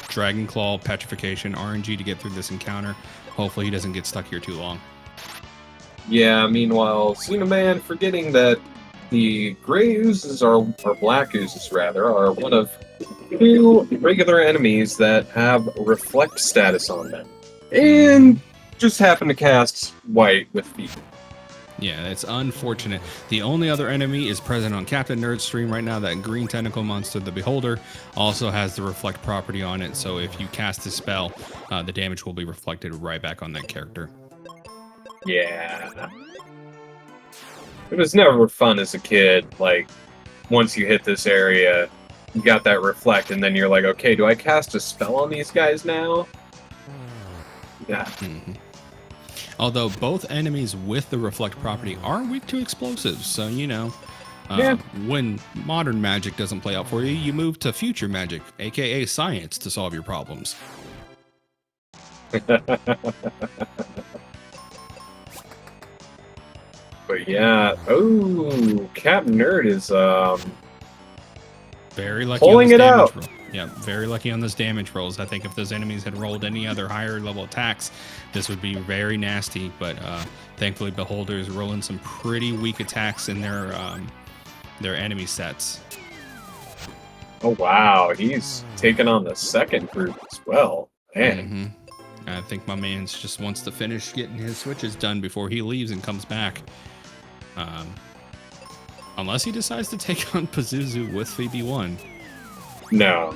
Dragon Claw, Petrification, RNG to get through this encounter. Hopefully he doesn't get stuck here too long. Yeah, meanwhile, Xenoman forgetting that the gray oozes, or black oozes rather, are one of 2 regular enemies that have reflect status on them. And just happen to cast white with feet. Yeah, it's unfortunate. The only other enemy is present on Captain Nerd's stream right now. That green tentacle monster, the Beholder, also has the reflect property on it. So if you cast a spell, the damage will be reflected right back on that character. Yeah. It was never fun as a kid. Like, once you hit this area, you got that reflect, and then you're like, okay, do I cast a spell on these guys now? Yeah. Although both enemies with the reflect property are weak to explosives, so you know, Yeah. when modern magic doesn't play out for you, you move to future magic, aka science, to solve your problems. But yeah, oh, Captain Nerd is Very lucky pulling on this it damage out. roll. Yeah, very lucky on those damage rolls. I think if those enemies had rolled any other higher level attacks, this would be very nasty. But thankfully, Beholder is rolling some pretty weak attacks in their enemy sets. Oh wow, he's taken on the second group as well. Man. I think my man just wants to finish getting his switches done before he leaves and comes back. Unless he decides to take on Pazuzu with Phoebe 1. No.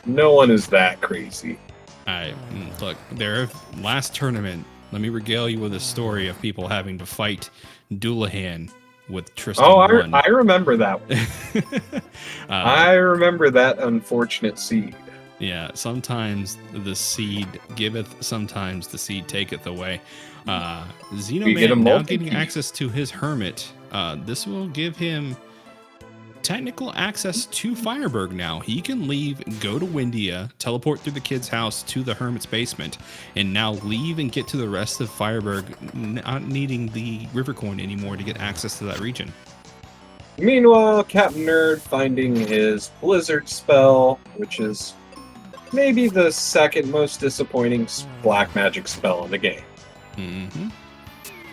No one is that crazy. Look, last tournament, let me regale you with a story of people having to fight Doulahan with Tristan. Oh, 1. I remember that one. I remember that unfortunate seed. Yeah, sometimes the seed giveth, sometimes the seed taketh away. Xenoman now getting access to his hermit. This will give him technical access to Fireberg now. He can leave, go to Windia, teleport through the kid's house to the hermit's basement, and now leave and get to the rest of Fireberg, not needing the River Coin anymore to get access to that region. Meanwhile, Captain Nerd finding his Blizzard spell, which is maybe the second most disappointing black magic spell in the game.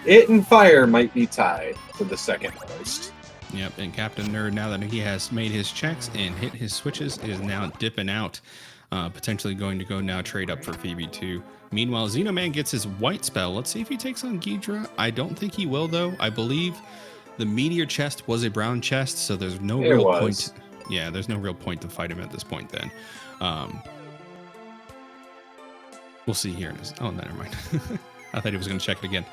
It and fire might be tied for the second most. Yep, and Captain Nerd, now that he has made his checks and hit his switches, is now dipping out, potentially going to go now trade up for Phoebe 2. Meanwhile, Xenoman gets his white spell. Let's see if he takes on Ghidra. I don't think he will, though. I believe the meteor chest was a brown chest, so there's no real point. Yeah, there's no real point to fight him at this point then. We'll see here. Oh, never mind. I thought he was going to check it again.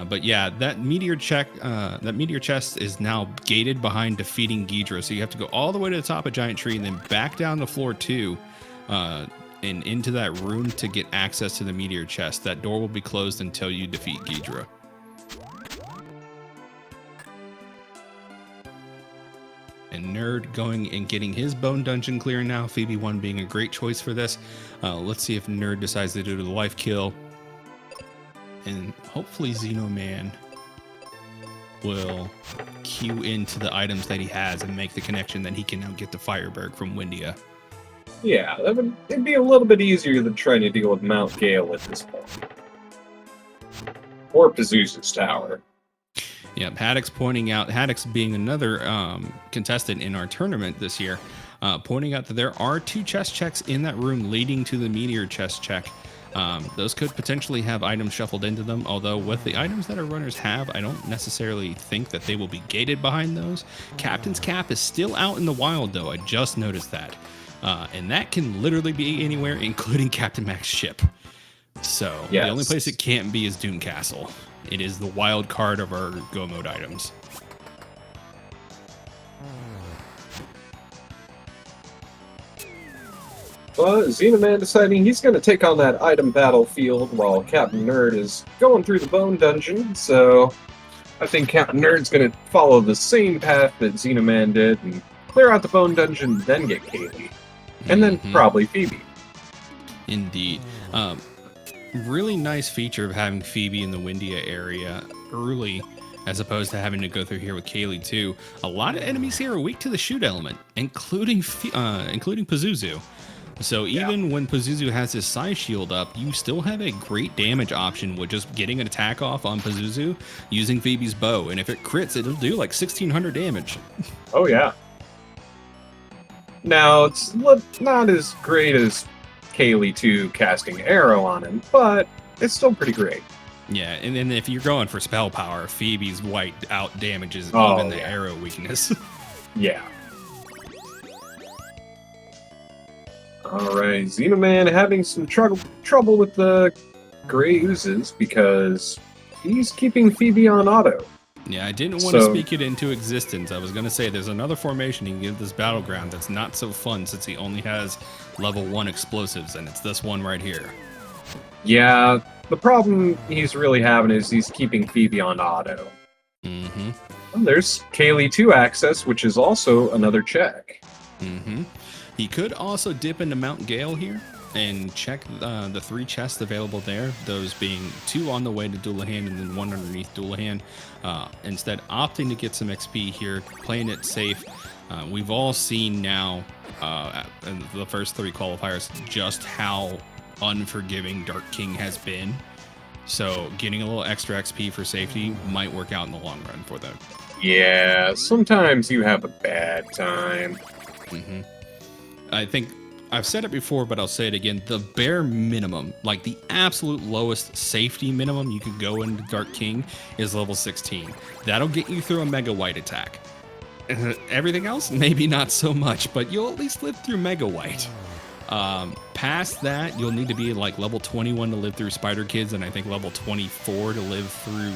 But yeah, that meteor chest is now gated behind defeating Ghidra. So you have to go all the way to the top of Giant Tree and then back down to floor 2 and into that room to get access to the meteor chest. That door will be closed until you defeat Ghidra. And Nerd going and getting his bone dungeon clear now. Phoebe 1 being a great choice for this. Let's see if Nerd decides to do the life kill. And hopefully Xenoman will queue into the items that he has and make the connection that he can now get to Fireberg from Windia. Yeah, it'd be a little bit easier than trying to deal with Mount Gale at this point. Or Pazuzu's tower. Yep, Haddix being another contestant in our tournament this year, pointing out that there are 2 chest checks in that room leading to the meteor chest check. Those could potentially have items shuffled into them, although with the items that our runners have, I don't necessarily think that they will be gated behind those. Captain's Cap is still out in the wild, though. I just noticed that. And that can literally be anywhere, including Captain Mac's ship. So The only place it can't be is Doom Castle. It is the wild card of our Go Mode items. But Xenoman deciding he's going to take on that item battlefield while Captain Nerd is going through the Bone Dungeon, so I think Captain Nerd's going to follow the same path that Xenoman did and clear out the Bone Dungeon, then get Kaylee. And then probably Phoebe. Indeed. Really nice feature of having Phoebe in the Windia area early, as opposed to having to go through here with Kaylee too. A lot of enemies here are weak to the shoot element, including Pazuzu. So even when Pazuzu has his Psy Shield up, you still have a great damage option with just getting an attack off on Pazuzu using Phoebe's bow. And if it crits, it'll do like 1,600 damage. Oh, yeah. Now, it's not as great as Kaylee 2 casting Arrow on him, but it's still pretty great. Yeah, and then if you're going for spell power, Phoebe's white out damages even the Arrow weakness. Yeah. Alright, Xenoman having some trouble with the Grey Oozes because he's keeping Phoebe on auto. Yeah, I didn't want to speak it into existence. I was going to say there's another formation he can give this battleground that's not so fun since he only has level 1 explosives, and it's this one right here. Yeah, the problem he's really having is he's keeping Phoebe on auto. Mm-hmm. And there's Kaylee 2 access, which is also another check. Mm-hmm. He could also dip into Mount Gale here and check the 3 chests available there, those being 2 on the way to Doulahan and then 1 underneath Doulahan. Instead, opting to get some XP here, playing it safe. We've all seen now in the first 3 qualifiers just how unforgiving Dark King has been. So getting a little extra XP for safety might work out in the long run for them. Yeah, sometimes you have a bad time. Mm-hmm. I think I've said it before, but I'll say it again. The bare minimum, like the absolute lowest safety minimum you could go into Dark King is level 16. That'll get you through a Mega White attack. Everything else, maybe not so much, but you'll at least live through Mega White. Past that, you'll need to be like level 21 to live through Spider Kids, and I think level 24 to live through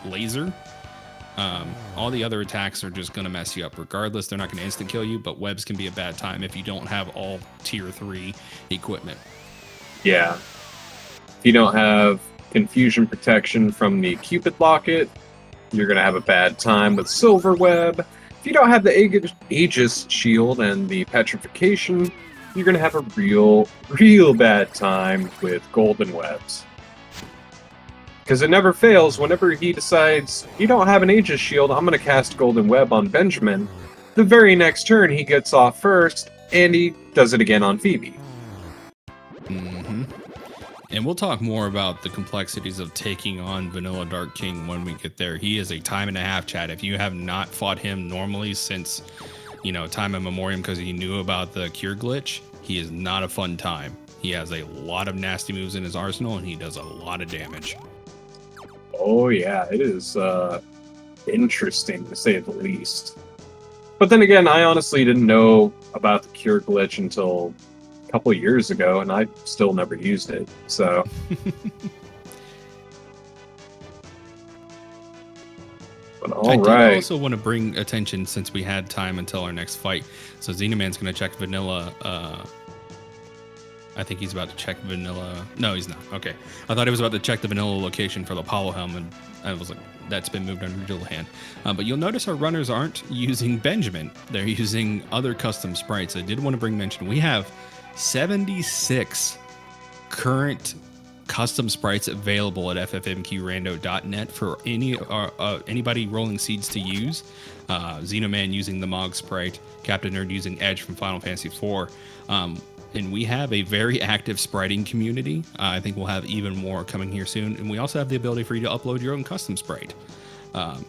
Laser. All the other attacks are just going to mess you up regardless. They're not going to instant kill you, but webs can be a bad time if you don't have all tier 3 equipment. Yeah. If you don't have confusion protection from the Cupid Locket, you're going to have a bad time with Silver Web. If you don't have the Aegis Shield and the Petrification, you're going to have a real bad time with Golden Webs. Because it never fails, whenever he decides, you don't have an Aegis Shield, I'm going to cast Golden Web on Benjamin. The very next turn, he gets off first, and he does it again on Phoebe. Mm-hmm. And we'll talk more about the complexities of taking on Vanilla Dark King when we get there. He is a time and a half, chat. If you have not fought him normally since, time immemorial because he knew about the cure glitch, he is not a fun time. He has a lot of nasty moves in his arsenal, and he does a lot of damage. Oh yeah, it is interesting to say the least. But then again, I honestly didn't know about the cure glitch until a couple of years ago, and I still never used it. So but all I right. did also want to bring attention, since we had time until our next fight. So Xenoman's going to check Vanilla. I think he's about to check Vanilla. No, he's not. Okay. I thought he was about to check the Vanilla location for the Apollo helm, and I was like, that's been moved under Doulahan. But you'll notice our runners aren't using Benjamin. They're using other custom sprites. I did want to bring mention. We have 76 current custom sprites available at ffmqrando.net for anybody rolling seeds to use. Xenoman using the Mog sprite, Captain Nerd using Edge from Final Fantasy IV. And we have a very active spriting community. I think we'll have even more coming here soon. And we also have the ability for you to upload your own custom sprite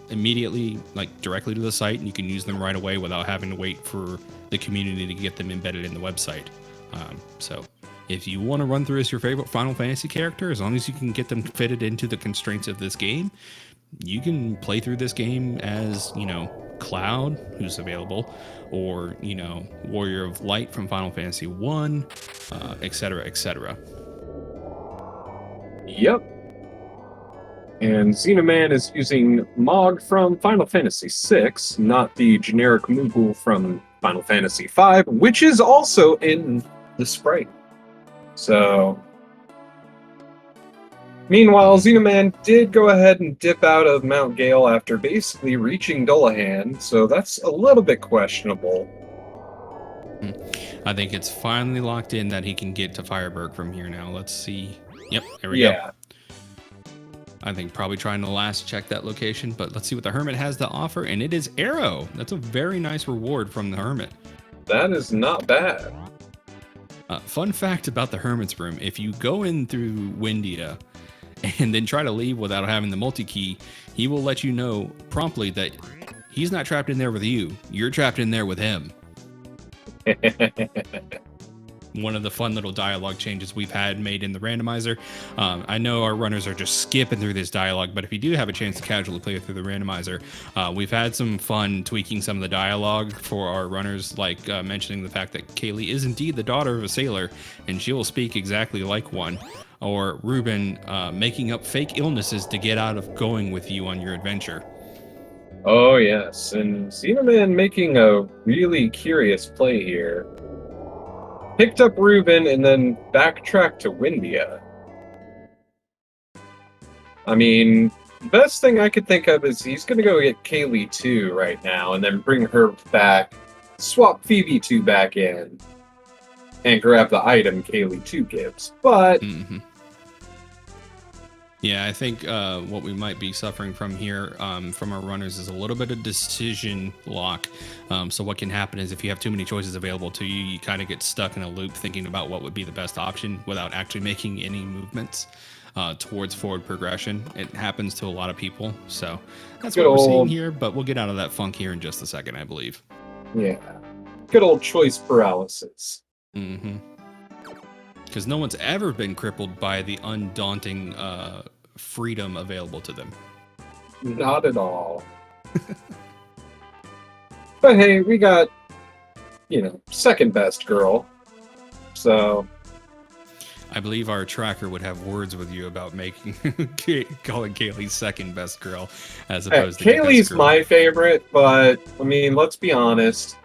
immediately, like directly to the site, and you can use them right away without having to wait for the community to get them embedded in the website. So if you want to run through as your favorite Final Fantasy character, as long as you can get them fitted into the constraints of this game, you can play through this game as, Cloud, who's available, or, Warrior of Light from Final Fantasy 1, etc., etc. Yep. And Xenoman is using Mog from Final Fantasy VI, not the generic Moogle from Final Fantasy V, which is also in the sprite. So, meanwhile, Xenoman did go ahead and dip out of Mount Gale after basically reaching Doulahan, so that's a little bit questionable. I think it's finally locked in that he can get to Fireberg from here now. Let's see. Yep, there we go. I think probably trying to last check that location, but let's see what the Hermit has to offer, and it is Arrow. That's a very nice reward from the Hermit. That is not bad. Fun fact about the Hermit's room, if you go in through Windia and then try to leave without having the multi-key, he will let you know promptly that he's not trapped in there with you. You're trapped in there with him. One of the fun little dialogue changes we've had made in the randomizer. I know our runners are just skipping through this dialogue, but if you do have a chance to casually play through the randomizer, we've had some fun tweaking some of the dialogue for our runners, like mentioning the fact that Kaylee is indeed the daughter of a sailor, and she will speak exactly like one. Or Ruben making up fake illnesses to get out of going with you on your adventure. Oh yes, and Xenoman making a really curious play here. Picked up Ruben and then backtracked to Windia. I mean, best thing I could think of is he's gonna go get Kaylee 2 right now, and then bring her back, swap Phoebe 2 back in, and grab the item Kaylee 2 gives. But Yeah, I think what we might be suffering from here from our runners is a little bit of decision lock. So what can happen is if you have too many choices available to you, you kind of get stuck in a loop thinking about what would be the best option without actually making any movements towards forward progression. It happens to a lot of people. So that's Good what we're seeing old- here, but we'll get out of that funk here in just a second, I believe. yeah, good old choice paralysis. Because no one's ever been crippled by the undaunting freedom available to them. Not at all. But hey, we got, second best girl. So, I believe our tracker would have words with you about making calling Kaylee second best girl as opposed to the best Kaylee's girl. my favorite, but I mean, let's be honest.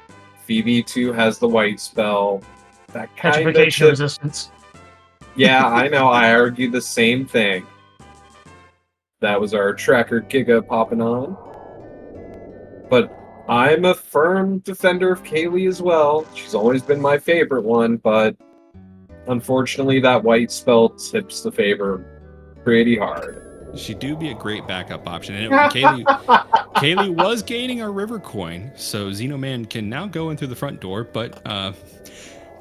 Phoebe 2 has the white spell. That kind Petrification of resistance. Yeah, I know. I argued the same thing. That was our tracker Giga popping on. But I'm a firm defender of Kaylee as well. She's always been my favorite one, but unfortunately that white spell tips the favor pretty hard. She do be a great backup option. And Kaylee was gaining our river coin, so Xenoman can now go in through the front door, but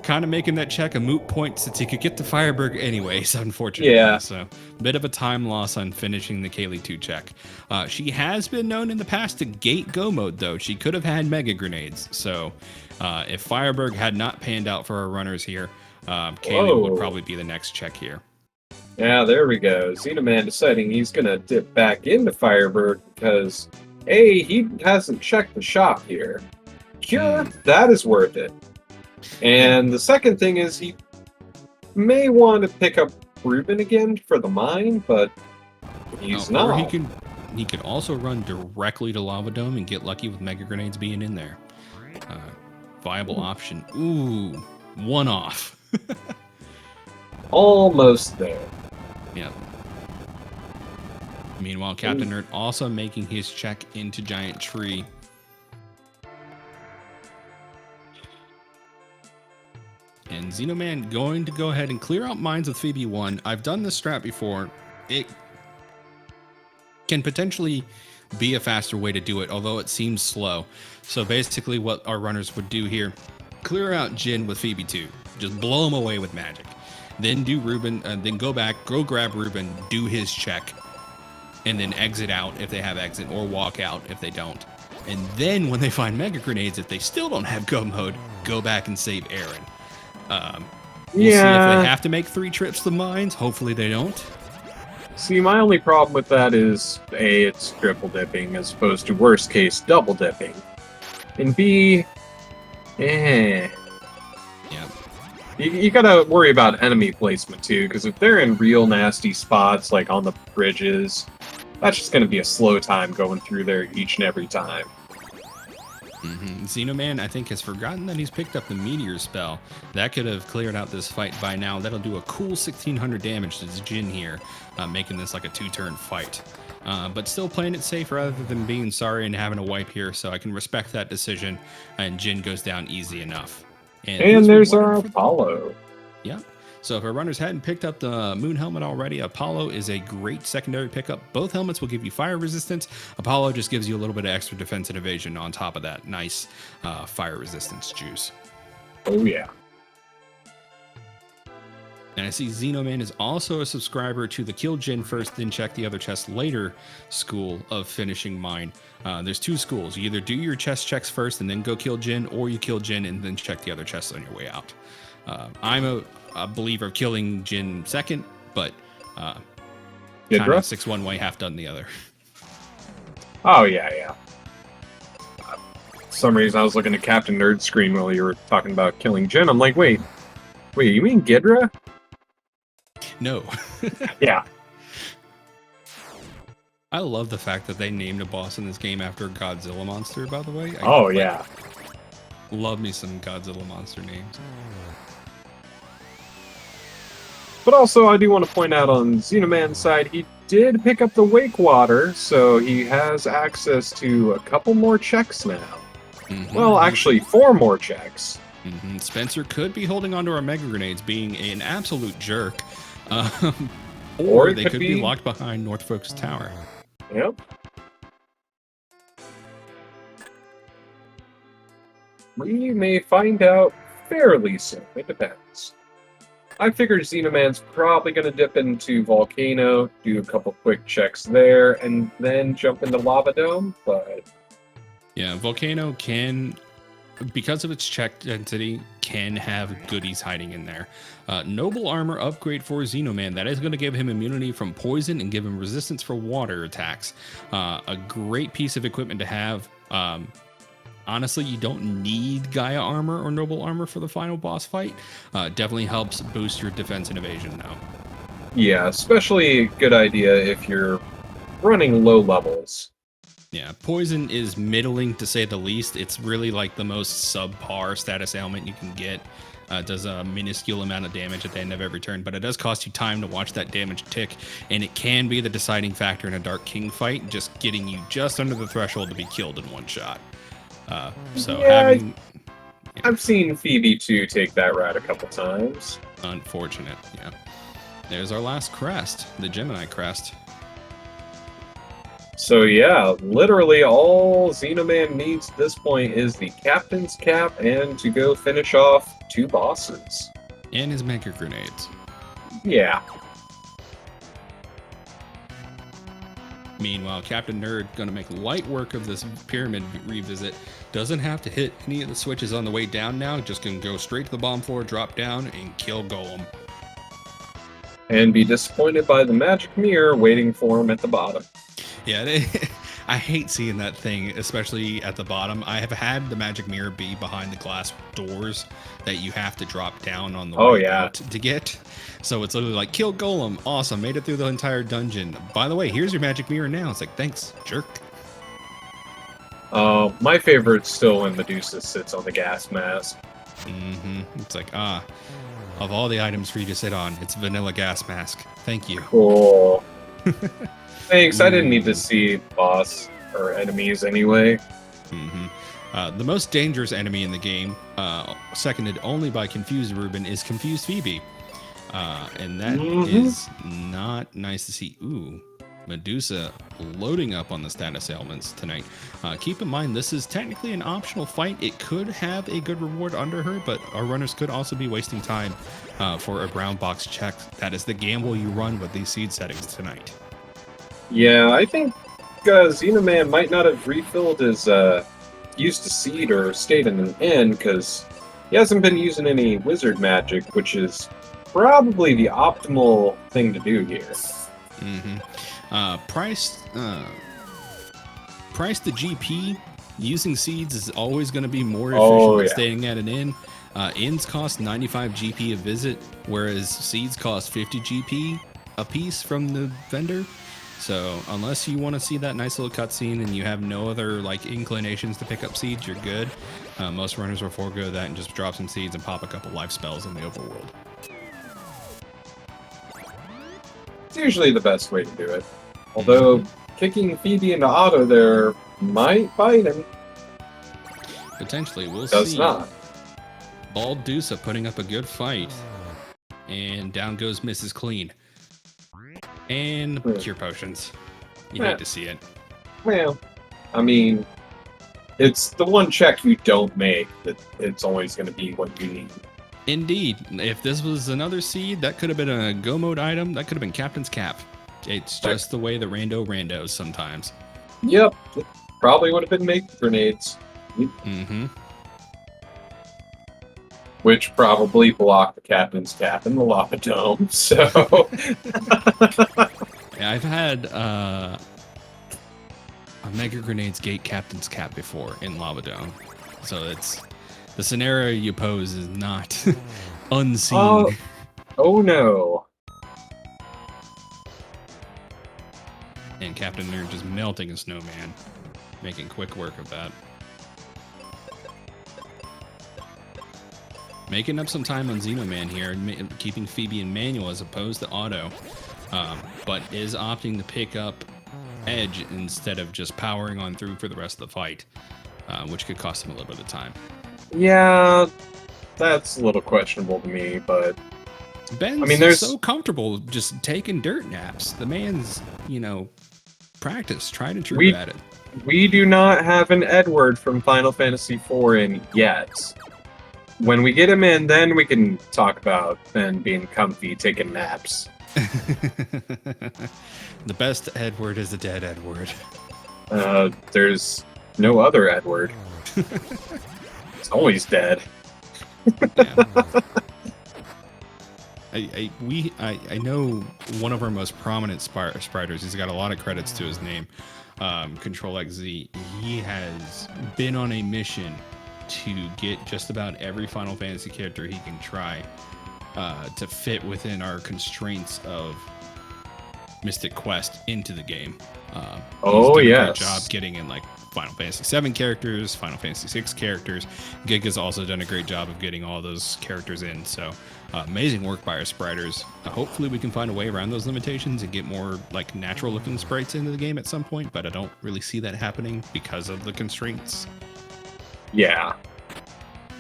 kind of making that check a moot point since he could get to Fireberg anyways, unfortunately. Yeah. So a bit of a time loss on finishing the Kaylee 2 check. She has been known in the past to gate go mode, though. She could have had mega grenades. So if Fireberg had not panned out for our runners here, Kaylee would probably be the next check here. Yeah, there we go. Xenoman deciding he's going to dip back into Firebird because, A, he hasn't checked the shop here. Cure, that is worth it. And the second thing is he may want to pick up Ruben again for the mine, but he's not. Or he could also run directly to Lava Dome and get lucky with mega grenades being in there. Viable option. Ooh, one off. Almost there. Yeah. Meanwhile, Captain Nerd also making his check into Giant Tree. And Xenoman going to go ahead and clear out mines with Phoebe 1. I've done this strat before. It can potentially be a faster way to do it, although it seems slow. So basically what our runners would do here, clear out Jin with Phoebe 2. Just blow him away with magic. Then do Ruben, then go back, go grab Ruben, do his check, and then exit out if they have exit, or walk out if they don't. And then when they find mega grenades, if they still don't have go mode, go back and save Aaron. We'll see if they have to make 3 trips to mines. Hopefully they don't. See, my only problem with that is, A, it's triple dipping as opposed to worst case double dipping. And B, Yeah. You gotta worry about enemy placement too, because if they're in real nasty spots, like on the bridges, that's just gonna be a slow time going through there each and every time. Xenoman, I think, has forgotten that he's picked up the Meteor spell. That could have cleared out this fight by now. That'll do a cool 1,600 damage to Jin here, making this like a 2-turn fight. But still playing it safe rather than being sorry and having a wipe here, so I can respect that decision, and Jin goes down easy enough. And there's our Apollo. Yeah. So if our runners hadn't picked up the Moon Helmet already, Apollo is a great secondary pickup. Both helmets will give you fire resistance. Apollo just gives you a little bit of extra defense and evasion on top of that nice fire resistance juice. Oh, yeah. And I see Xenoman is also a subscriber to the Kill Jin first, then check the other chest later school of finishing mine. There's 2 schools. You either do your chest checks first and then go kill Jin, or you kill Jin and then check the other chests on your way out. I'm a believer of killing Jin second, but kind of 6 one way, half done the other. Oh, yeah. For some reason, I was looking at Captain Nerd's screen while you were talking about killing Jin. I'm like, wait, you mean Ghidra? No. Yeah. I love the fact that they named a boss in this game after a Godzilla monster, by the way. Yeah. Love me some Godzilla monster names. But also, I do want to point out on Xenoman's side, he did pick up the wake water, so he has access to a couple more checks now. Well, actually, 4 more checks. Spencer could be holding onto our mega grenades, being an absolute jerk. Or or it they could could be be- locked behind Norfolk's tower. Yep. We may find out fairly soon. It depends. I figured Xenoman's probably going to dip into Volcano, do a couple quick checks there, and then jump into Lava Dome, but Yeah, Volcano can, because of its check density, can have goodies hiding in there. Noble armor upgrade for Xenoman. That is going to give him immunity from poison and give him resistance for water attacks. A great piece of equipment to have. Honestly, you don't need Gaia armor or Noble armor for the final boss fight. Definitely helps boost your defense and evasion now. yeah, especially a good idea if you're running low levels. Yeah, poison is middling to say the least. It's really like the most subpar status ailment you can get. It does a minuscule amount of damage at the end of every turn, but it does cost you time to watch that damage tick, and it can be the deciding factor in a Dark King fight, just getting you just under the threshold to be killed in one shot. I've seen Phoebe 2 take that route a couple times. Unfortunate, yeah. There's our last crest, the Gemini crest. So yeah, literally all Xenoman needs at this point is the Captain's Cap and to go finish off 2 bosses. And his mega grenades. Yeah. Meanwhile, Captain Nerd, gonna make light work of this pyramid revisit. Doesn't have to hit any of the switches on the way down now. Just can go straight to the bomb floor, drop down, and kill Golem. And be disappointed by the magic mirror waiting for him at the bottom. Yeah, I hate seeing that thing, especially at the bottom. I have had the magic mirror be behind the glass doors that you have to drop down on the way out to get. So it's literally like, kill Golem, awesome, made it through the entire dungeon. By the way, here's your magic mirror now. It's like, thanks, jerk. My favorite's still when Medusa sits on the gas mask. It's like, of all the items for you to sit on, it's vanilla gas mask. Thank you. Cool. Thanks, I didn't need to see boss or enemies anyway. The most dangerous enemy in the game, seconded only by Confused Ruben, is Confused Phoebe. And that is not nice to see. Ooh, Medusa loading up on the status ailments tonight. Keep in mind, this is technically an optional fight. It could have a good reward under her, but our runners could also be wasting time for a brown box check. That is the gamble you run with these seed settings tonight. Yeah, I think Xenoman might not have refilled his used to seed or stayed in an end because he hasn't been using any wizard magic, which is probably the optimal thing to do here. Price the GP. Using seeds is always going to be more efficient than staying at an inn. Inns cost 95 GP a visit, whereas seeds cost 50 GP a piece from the vendor. So unless you want to see that nice little cutscene and you have no other like inclinations to pick up seeds, you're good. Most runners will forego that and just drop some seeds and pop a couple life spells in the overworld. It's usually the best way to do it. Although kicking Phoebe into auto there might bite him. Potentially, we'll Does see. not. Bald Dusa putting up a good fight. And down goes Mrs. Clean. And cure potions. You hate to see it. Well, I mean, it's the one check you don't make that it's always going to be what you need. Indeed. If this was another seed, that could have been a go mode item. That could have been Captain's Cap. It's just the way the randos sometimes. Yep. It probably would have been make grenades. Which probably blocked the Captain's Cap in the Lava Dome, so... Yeah, I've had a Mega Grenades Gate Captain's Cap before in Lava Dome. So it's... The scenario you pose is not unseen. Oh no. And Captain Nerd just melting a snowman. Making quick work of that. Making up some time on Xenoman here, and keeping Phoebe in manual as opposed to auto. but is opting to pick up Edge instead of just powering on through for the rest of the fight, which could cost him a little bit of time. Yeah, that's a little questionable to me, but Ben's there's so comfortable just taking dirt naps. The man's, practice, tried and true at it. we do not have an Edward from Final Fantasy IV in yet. When we get him in, then we can talk about Ben being comfy, taking naps. The best Edward is a dead Edward. There's no other Edward. It's always dead. Yeah. I know one of our most prominent spiders. He's got a lot of credits to his name. Control XZ. He has been on a mission to get just about every Final Fantasy character he can try to fit within our constraints of Mystic Quest into the game. He's done a great job getting in like Final Fantasy VII characters, Final Fantasy VI characters. Gig has also done a great job of getting all those characters in. So amazing work by our spriters. Hopefully we can find a way around those limitations and get more like natural looking sprites into the game at some point, but I don't really see that happening because of the constraints. Yeah.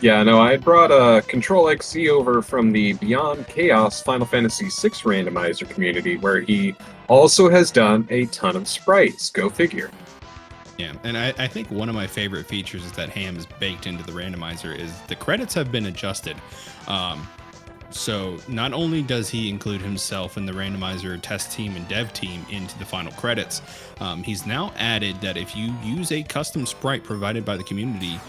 Yeah, no, I brought a Control XZ over from the Beyond Chaos Final Fantasy VI randomizer community, where he also has done a ton of sprites. Go figure. Yeah, and I think one of my favorite features is that Ham is baked into the randomizer is the credits have been adjusted. So not only does he include himself in the randomizer test team and dev team into the final credits, he's now added that if you use a custom sprite provided by the community,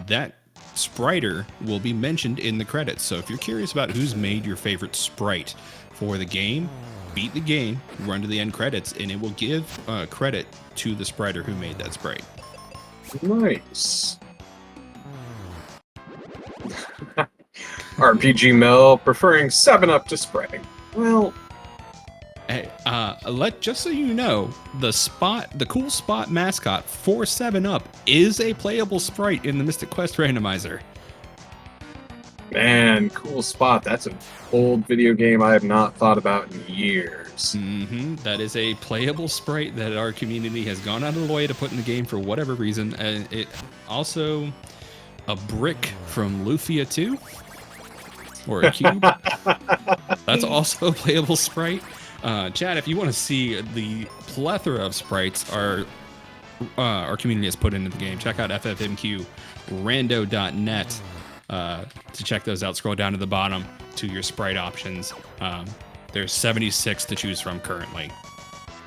that spriter will be mentioned in the credits. So if you're curious about who's made your favorite sprite for the game, beat the game, run to the end credits, and it will give credit to the spriter who made that sprite. Nice. RPG Mill preferring 7-Up to Sprite. Well, hey, just so you know, the cool spot mascot for 7-Up is a playable sprite in the Mystic Quest randomizer. man, cool spot. That's an old video game I have not thought about in years. That is a playable sprite that our community has gone out of the way to put in the game for whatever reason. And it also a brick from Lufia 2 or a cube. That's also a playable sprite. Chad, if you want to see the plethora of sprites our community has put into the game, check out FFMQ Rando.net to check those out. Scroll down to the bottom to your sprite options. There's 76 to choose from currently.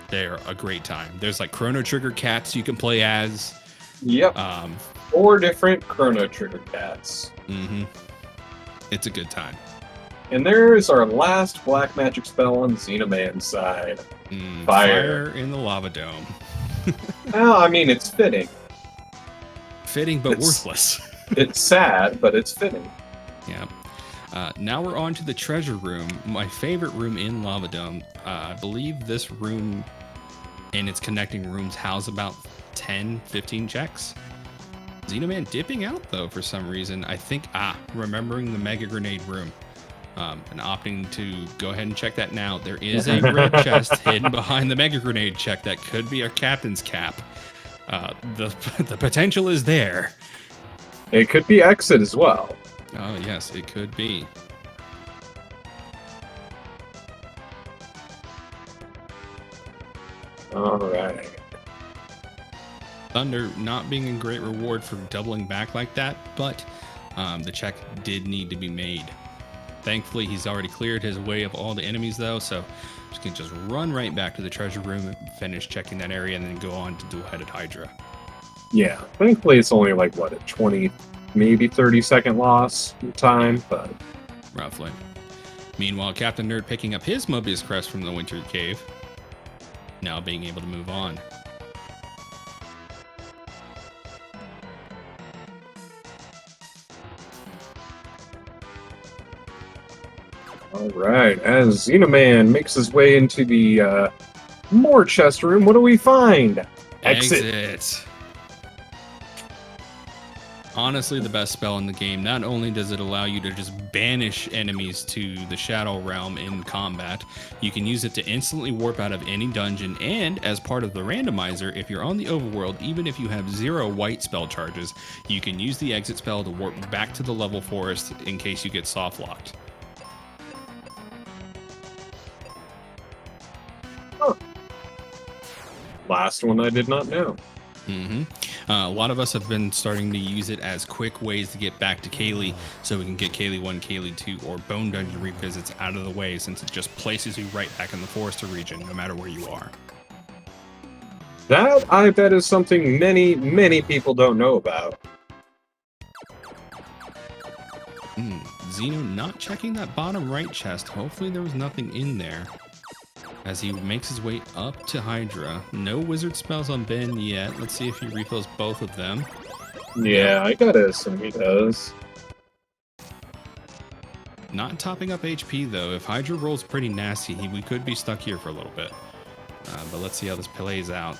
They're a great time. There's like Chrono Trigger cats you can play as. Yep. 4 different Chrono Trigger cats. It's a good time. And there's our last black magic spell on Xenoman's side. Fire in the lava dome. Well, I mean, it's fitting. Fitting, but worthless. It's sad, but it's fitting. Yeah. Now we're on to the treasure room, my favorite room in Lava Dome. I believe this room and its connecting rooms house about 10, 15 checks. Xenoman dipping out, though, for some reason. I think, remembering the Mega Grenade room. And opting to go ahead and check that now. There is a red chest hidden behind the Mega Grenade check that could be our captain's cap. The potential is there. It could be exit as well. Oh, yes, it could be. All right. Thunder not being a great reward for doubling back like that, but the check did need to be made. Thankfully, he's already cleared his way of all the enemies, though, so he can just run right back to the treasure room and finish checking that area and then go on to Dual-Headed Hydra. Yeah, thankfully it's only like, what, a 20, maybe 30-second loss in time, but... Roughly. Meanwhile, Captain Nerd picking up his Mobius Crest from the Winter Cave, now being able to move on. All right, as Xenoman makes his way into the more chest room, what do we find? Exit. Honestly, the best spell in the game. Not only does it allow you to just banish enemies to the Shadow Realm in combat, you can use it to instantly warp out of any dungeon, and as part of the randomizer, if you're on the overworld, even if you have 0 white spell charges, you can use the exit spell to warp back to the level forest in case you get soft locked. Huh. Last one I did not know. A lot of us have been starting to use it as quick ways to get back to Kaylee, so we can get Kaylee 1, Kaylee 2, or Bone Dungeon revisits out of the way, since it just places you right back in the Forester region, no matter where you are. That, I bet, is something many, many people don't know about. Xeno not checking that bottom right chest. Hopefully there was nothing in there. As he makes his way up to Hydra. No wizard spells on Ben yet. Let's see if he refills both of them. Yeah, I gotta assume he does. Not topping up HP though. If Hydra rolls pretty nasty, we could be stuck here for a little bit. But let's see how this plays out.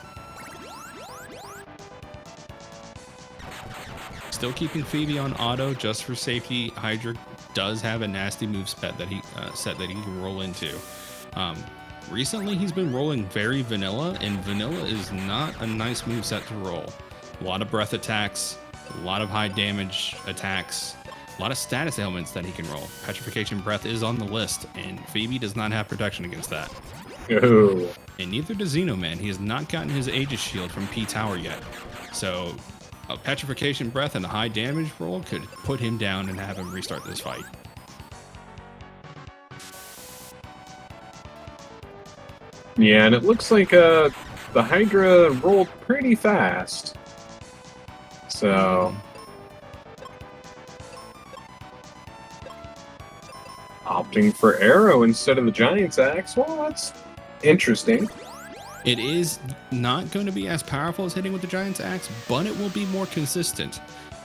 Still keeping Phoebe on auto just for safety. Hydra does have a nasty move set that he can roll into. Recently, he's been rolling very vanilla, and vanilla is not a nice move set to roll. A lot of breath attacks, a lot of high damage attacks, a lot of status ailments that he can roll. Petrification Breath is on the list, and Phoebe does not have protection against that. Ooh. And neither does Xenoman. He has not gotten his Aegis Shield from P Tower yet. So, a Petrification Breath and a high damage roll could put him down and have him restart this fight. Yeah, and it looks like the Hydra rolled pretty fast. So... opting for Arrow instead of the Giant's Axe, well, that's interesting. It is not going to be as powerful as hitting with the Giant's Axe, but it will be more consistent.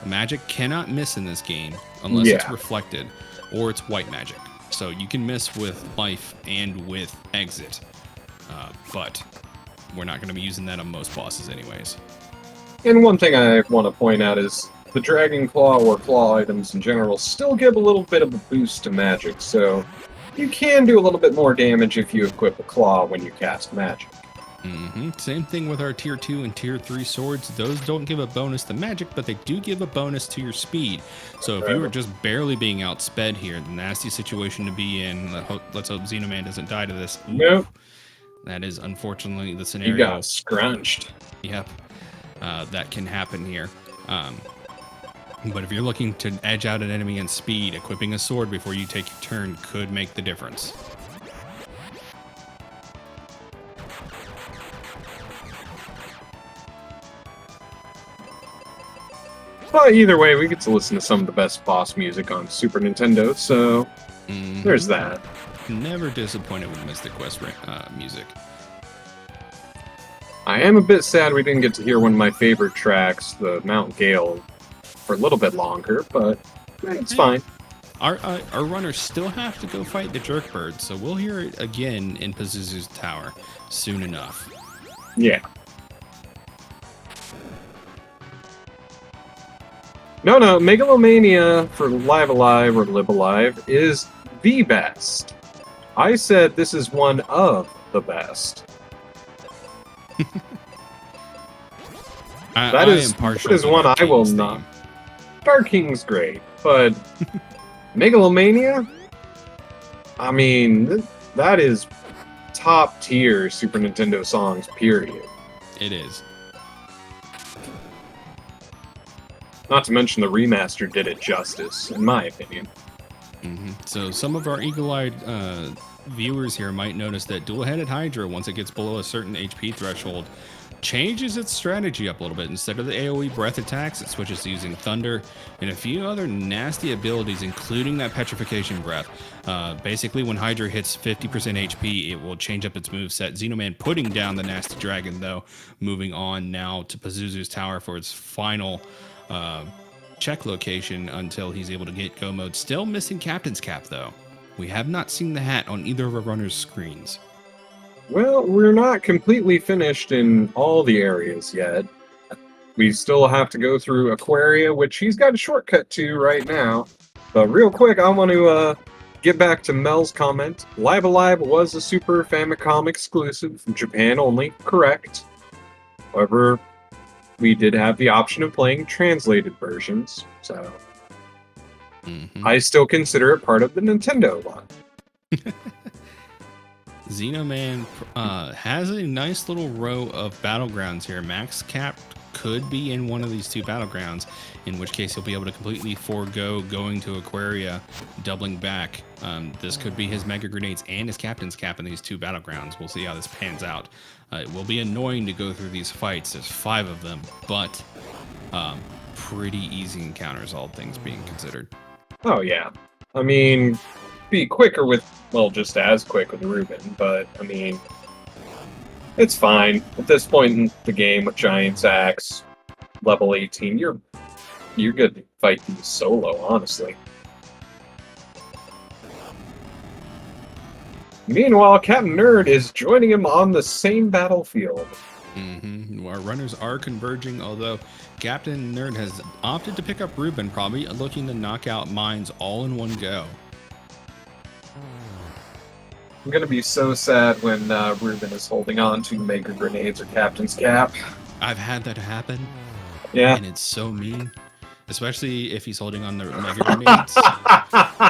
Magic cannot miss in this game unless it's reflected, or it's white magic. So you can miss with life and with exit. But we're not going to be using that on most bosses anyways. And one thing I want to point out is the Dragon Claw or Claw items in general still give a little bit of a boost to magic, so you can do a little bit more damage if you equip a Claw when you cast magic. Same thing with our tier 2 and tier 3 swords. Those don't give a bonus to magic, but they do give a bonus to your speed. So if you were just barely being outsped here, the nasty situation to be in, let's hope Xenoman doesn't die to this. Oof. Nope. That is unfortunately the scenario. You got scrunched. Yep. That can happen here. But if you're looking to edge out an enemy in speed, equipping a sword before you take your turn could make the difference. But either way, we get to listen to some of the best boss music on Super Nintendo, so there's that. Never disappointed with Mystic Quest music. I am a bit sad we didn't get to hear one of my favorite tracks, the Mount Gale, for a little bit longer, but it's fine. Our runners still have to go fight the Jerkbird, so we'll hear it again in Pazuzu's Tower soon enough. Yeah. No, Megalomania for Live Alive or Live Alive is the best. I said this is one of the best. That is one I will not. Dark King's great, but Megalomania? I mean, that is top tier Super Nintendo songs, period. It is. Not to mention the remaster did it justice, in my opinion. So some of our eagle-eyed viewers here might notice that dual-headed Hydra, once it gets below a certain HP threshold, changes its strategy up a little bit. Instead of the AoE breath attacks, it switches to using Thunder and a few other nasty abilities, including that Petrification Breath. Basically, when Hydra hits 50% HP, it will change up its moveset. Xenoman putting down the nasty dragon, though, moving on now to Pazuzu's Tower for its final check location until he's able to get go mode. Still missing Captain's Cap, though. We have not seen the hat on either of our runners' screens. Well, we're not completely finished in all the areas yet. we still have to go through Aquaria, which he's got a shortcut to right now. But real quick, I want to get back to Mel's comment. Live Alive was a Super Famicom exclusive, from Japan only, correct. However, we did have the option of playing translated versions, so I still consider it part of the Nintendo line. Xenoman has a nice little row of battlegrounds here. Max Cap could be in one of these two battlegrounds, in which case he'll be able to completely forego going to Aquaria, doubling back. This could be his Mega Grenades and his Captain's Cap in these two battlegrounds. We'll see how this pans out. It will be annoying to go through these fights. There's 5 of them, but pretty easy encounters, all things being considered. Oh, yeah. I mean, be quicker with, well, just as quick with Ruben, but, I mean, it's fine. At this point in the game with Giant's Axe, level 18, you're good to fight these solo, honestly. Meanwhile, Captain Nerd is joining him on the same battlefield. Our runners are converging, although Captain Nerd has opted to pick up Ruben, probably looking to knock out mines all in one go. I'm gonna be so sad when Ruben is holding on to Mega Grenades or Captain's Cap. I've had that happen. Yeah. And it's so mean. Especially if he's holding on the Mega Grenades.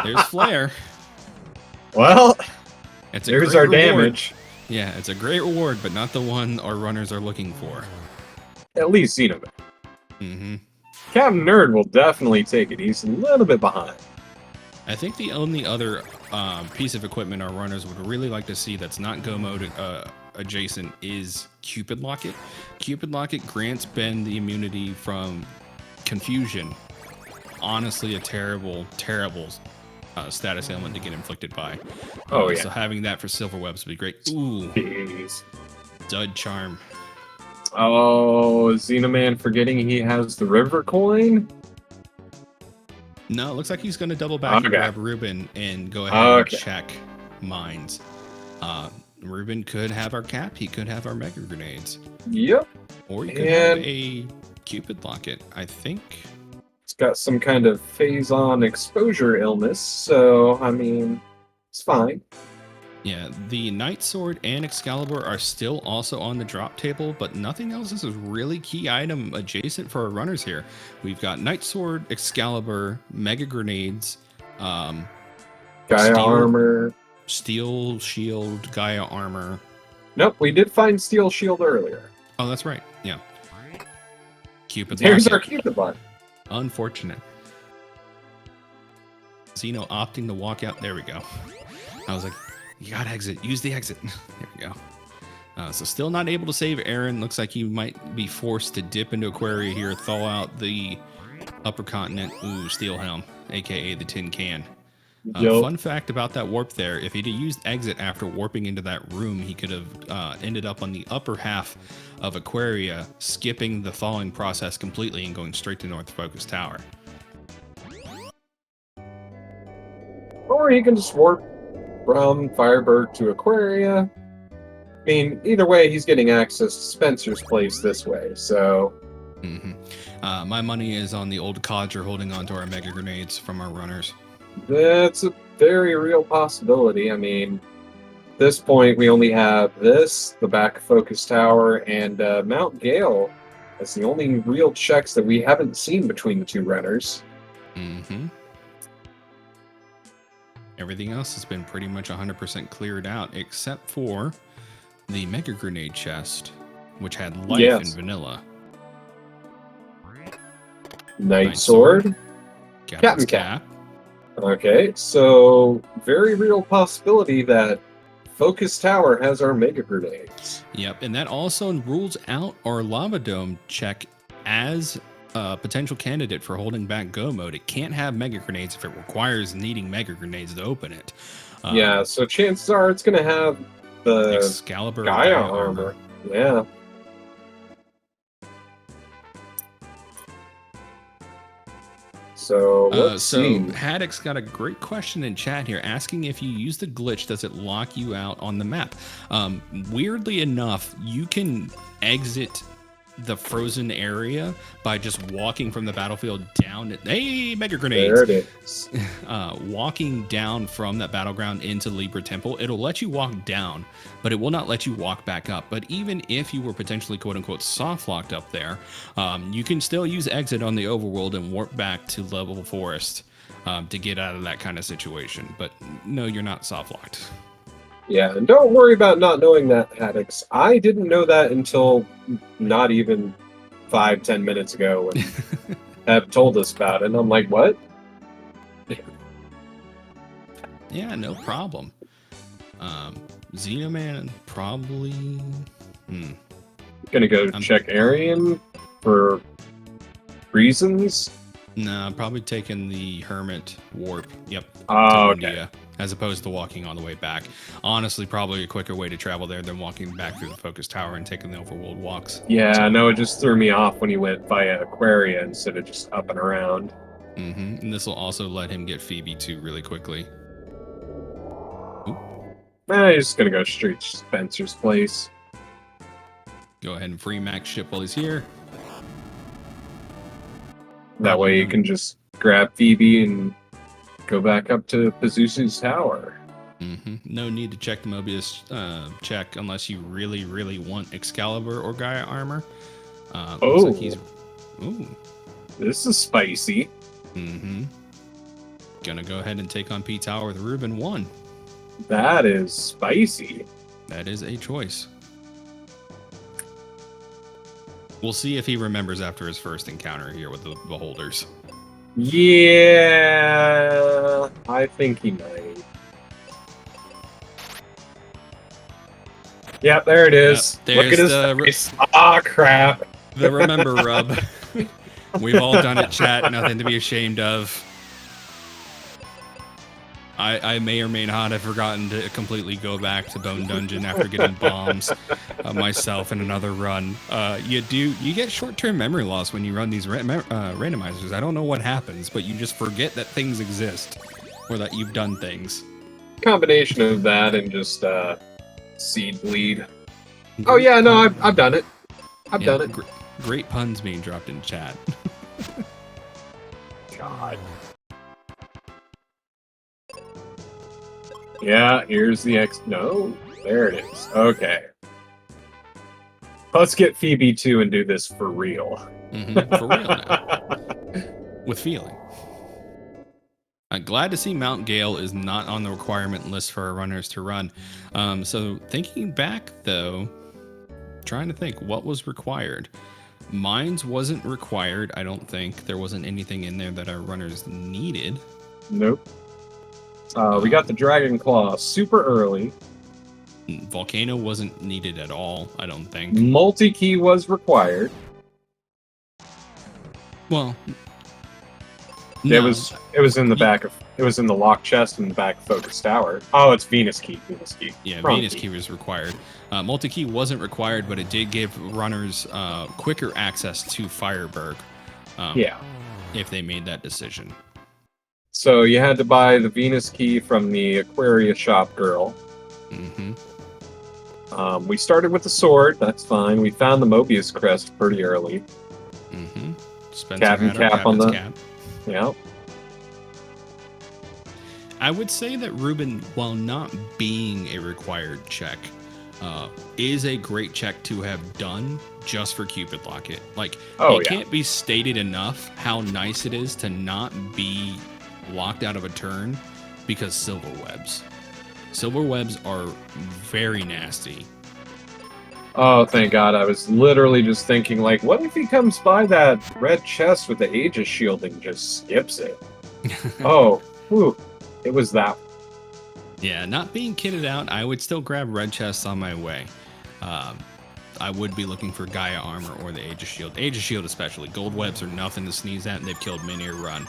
There's Flare. Well, It's a there's great our reward. damage. Yeah, it's a great reward, but not the one our runners are looking for. At least Xenoman. Captain Nerd will definitely take it. He's a little bit behind. I think the only other piece of equipment our runners would really like to see that's not Go mode adjacent is Cupid Locket. Cupid Locket grants Ben the immunity from confusion. Honestly, a terrible, terrible status ailment to get inflicted by. Oh, yeah. So having that for silver webs would be great. Ooh, Jeez. Dud Charm. Oh, Xenoman forgetting he has the river coin? No, it looks like he's going to double back and Okay. grab Ruben and go ahead and Okay. check mines. Ruben could have our cap. He could have our Mega Grenades. Yep. Or he could have And- a Cupid Locket, I think. It's got some kind of phase-on exposure illness, so, I mean, it's fine. Yeah, the Knight Sword and Excalibur are still also on the drop table, but nothing else is a really key item adjacent for our runners here. We've got Knight Sword, Excalibur, Mega Grenades, Gaia Steel. armor. Steel Shield, Gaia Armor. Nope, we did find Steel Shield earlier. Oh, that's right. Yeah. Cupid Here's Locket. our Cupid line. Unfortunate. Xeno opting to walk out. There we go. I was like, you gotta exit. Use the exit. There we go. So still not able to save Aaron. Looks like he might be forced to dip into Aquaria here, thaw out the upper continent. Ooh, Steel Helm, aka the tin can. Yo. Fun fact about that warp there, if he'd used exit after warping into that room, he could have ended up on the upper half of Aquaria, skipping the thawing process completely and going straight to North Focus Tower. Or he can just warp from Firebird to Aquaria. I mean, either way, he's getting access to Spencer's place this way, so... My money is on the old codger holding onto our Mega Grenades from our runners. That's a very real possibility. I mean, at this point, we only have this, the back Focus Tower, and Mount Gale. That's the only real checks that we haven't seen between the two runners. Everything else has been pretty much 100% cleared out, except for the Mega Grenade chest, which had life in vanilla. Knight Sword. Captain's Cap. Cap. Okay, so very real possibility that Focus Tower has our Mega Grenades. Yep, and that also rules out our Lava Dome check as a potential candidate for holding back Go mode. It can't have Mega Grenades if it requires needing Mega Grenades to open it. Yeah, so chances are it's going to have the Excalibur, Gaia armor. Yeah. So let's see. Haddock's got a great question in chat here, asking if you use the glitch, does it lock you out on the map? Weirdly enough, you can exit the frozen area by just walking from the battlefield down. Hey, mega grenades! There it is. Walking down from that battleground into Libra Temple, it'll let you walk down, but it will not let you walk back up. But even if you were potentially quote unquote soft locked up there, you can still use exit on the overworld and warp back to level forest to get out of that kind of situation. But no, you're not soft locked. Yeah, and don't worry about not knowing that, Haddix. I didn't know that until not even 5-10 minutes ago when Heb told us about it. And I'm like, what? Yeah, no problem. Xenoman probably. Gonna go check Arian for reasons? No, probably taking the Hermit warp. Yep. Oh, to okay. India, as opposed to walking on the way back. Honestly, probably a quicker way to travel there than walking back through the Focus Tower and taking the overworld walks. Yeah, no, it just threw me off when he went via Aquaria instead of just up and around. And this will also let him get Phoebe too really quickly. He's just gonna go straight to Spencer's place. Go ahead and free max ship while he's here. That way you can just grab Phoebe and go back up to Pazuzu's tower. No need to check the Mobius check unless you really, really want Excalibur or Gaia armor. Looks like he's... Ooh. This is spicy. Gonna go ahead and take on P Tower with Ruben 1. That is spicy. That is a choice. We'll see if he remembers after his first encounter here with the Beholders. Yeah, I think he might. Yep, there it is. Yep, Look at his face. Ah, crap. The remember rub. We've all done it, chat. Nothing to be ashamed of. I may or may not have forgotten to completely go back to Bone Dungeon after getting bombs myself in another run. You get short-term memory loss when you run these randomizers. I don't know what happens, but you just forget that things exist or that you've done things. Combination of that and just seed bleed. Oh yeah, no, I've done it. I've done it. Great puns being dropped in chat. God. Yeah, here's the X. No, there it is. Okay. Let's get Phoebe 2 and do this for real. For real now. With feeling. I'm glad to see Mount Gale is not on the requirement list for our runners to run. So thinking back, though, trying to think what was required. Mines wasn't required, I don't think. There wasn't anything in there that our runners needed. Nope. We got the Dragon Claw super early. Volcano wasn't needed at all, I don't think. Multi-key was required. Well, no. It was in the back of it was in the lock chest in the back of Focus Tower. Oh, it's Venus Key. Venus Key. Yeah, Venus Key was required. Multi-key wasn't required, but it did give runners quicker access to Fireberg. Yeah. If they made that decision. So you had to buy the Venus Key from the Aquaria shop girl. We started with the sword. That's fine. We found the Mobius crest pretty early. Spencer Captain had our Cap on the cap. Yeah. I would say that Ruben, while not being a required check, is a great check to have done just for Cupid Locket. Like, it can't be stated enough how nice it is to not be locked out of a turn because silver webs. Silver webs are very nasty. Oh, thank God. I was literally just thinking, like, what if he comes by that red chest with the Aegis shielding and just skips it? Oh, whew. It was that. Yeah, not being kitted out, I would still grab red chests on my way. I would be looking for Gaia armor or the Aegis shield. Aegis shield especially. Gold webs are nothing to sneeze at, and they've killed many a run.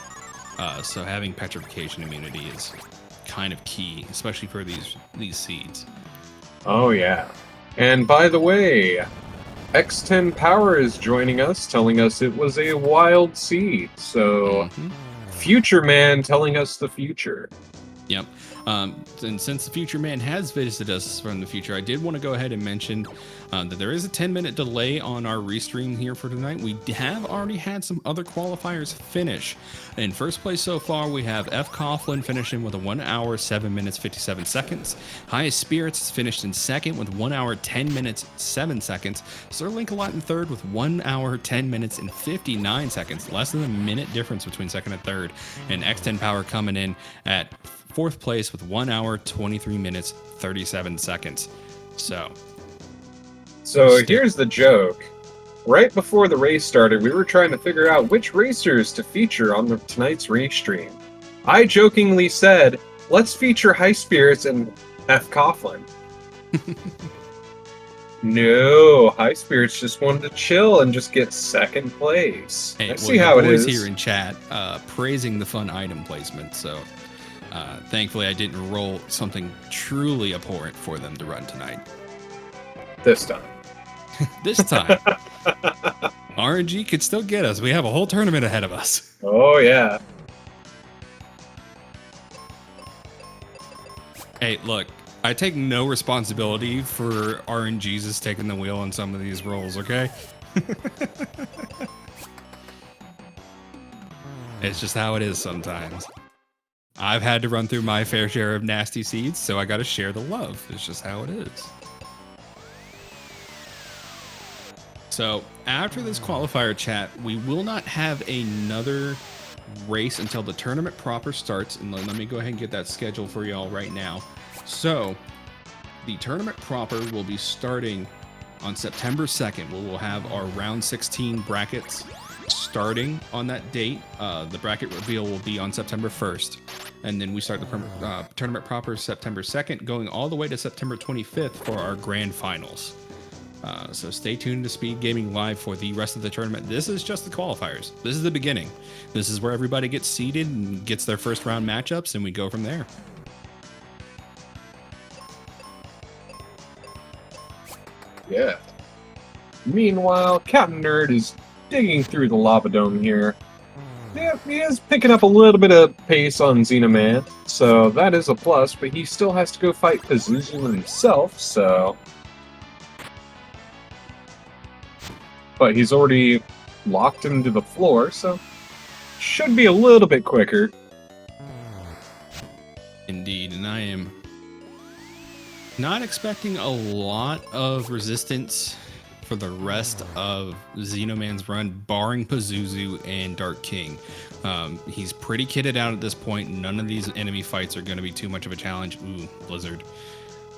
So having petrification immunity is kind of key, especially for these seeds. Oh, yeah. And by the way, X10 Power is joining us, telling us it was a wild seed. So, Future Man telling us the future. Yep. And since the future man has visited us from the future, I did want to go ahead and mention that there is a 10-minute delay on our restream here for tonight. We have already had some other qualifiers finish. In first place so far, we have F. Coughlin finishing with a 1 hour, 7 minutes, 57 seconds. Highest Spirits is finished in second with 1 hour, 10 minutes, 7 seconds. Sir Link-A-Lot in third with 1 hour, 10 minutes, and 59 seconds. Less than a minute difference between second and third. And X10 Power coming in at fourth place with 1 hour, 23 minutes, 37 seconds. So here's the joke. Right before the race started, we were trying to figure out which racers to feature on tonight's race stream. I jokingly said, let's feature High Spirits and F. Coughlin. No, High Spirits just wanted to chill and just get second place. Hey, I see how it is. Here in chat praising the fun item placement, so thankfully I didn't roll something truly abhorrent for them to run tonight. This time. This time. RNG could still get us. We have a whole tournament ahead of us. Oh, yeah. Hey, look, I take no responsibility for RNG's taking the wheel on some of these rolls, okay? It's just how it is sometimes. I've had to run through my fair share of nasty seeds, so I gotta share the love. It's just how it is. So, after this qualifier chat, we will not have another race until the tournament proper starts. And let me go ahead and get that schedule for y'all right now. So, the tournament proper will be starting on September 2nd. We'll have our round 16 brackets starting on that date. The bracket reveal will be on September 1st. And then we start the tournament proper September 2nd, going all the way to September 25th for our grand finals. So stay tuned to Speedgaming Live for the rest of the tournament. This is just the qualifiers. This is the beginning. This is where everybody gets seeded and gets their first round matchups, and we go from there. Yeah. Meanwhile, Captain Nerd is digging through the lava dome here. Yeah, he is picking up a little bit of pace on Xenoman, so that is a plus, but he still has to go fight Pazuzu himself, so... But he's already locked him to the floor, so should be a little bit quicker. Indeed, and I am not expecting a lot of resistance for the rest of Xenoman's run, barring Pazuzu and Dark King. He's pretty kitted out at this point. None of these enemy fights are going to be too much of a challenge. Ooh, Blizzard.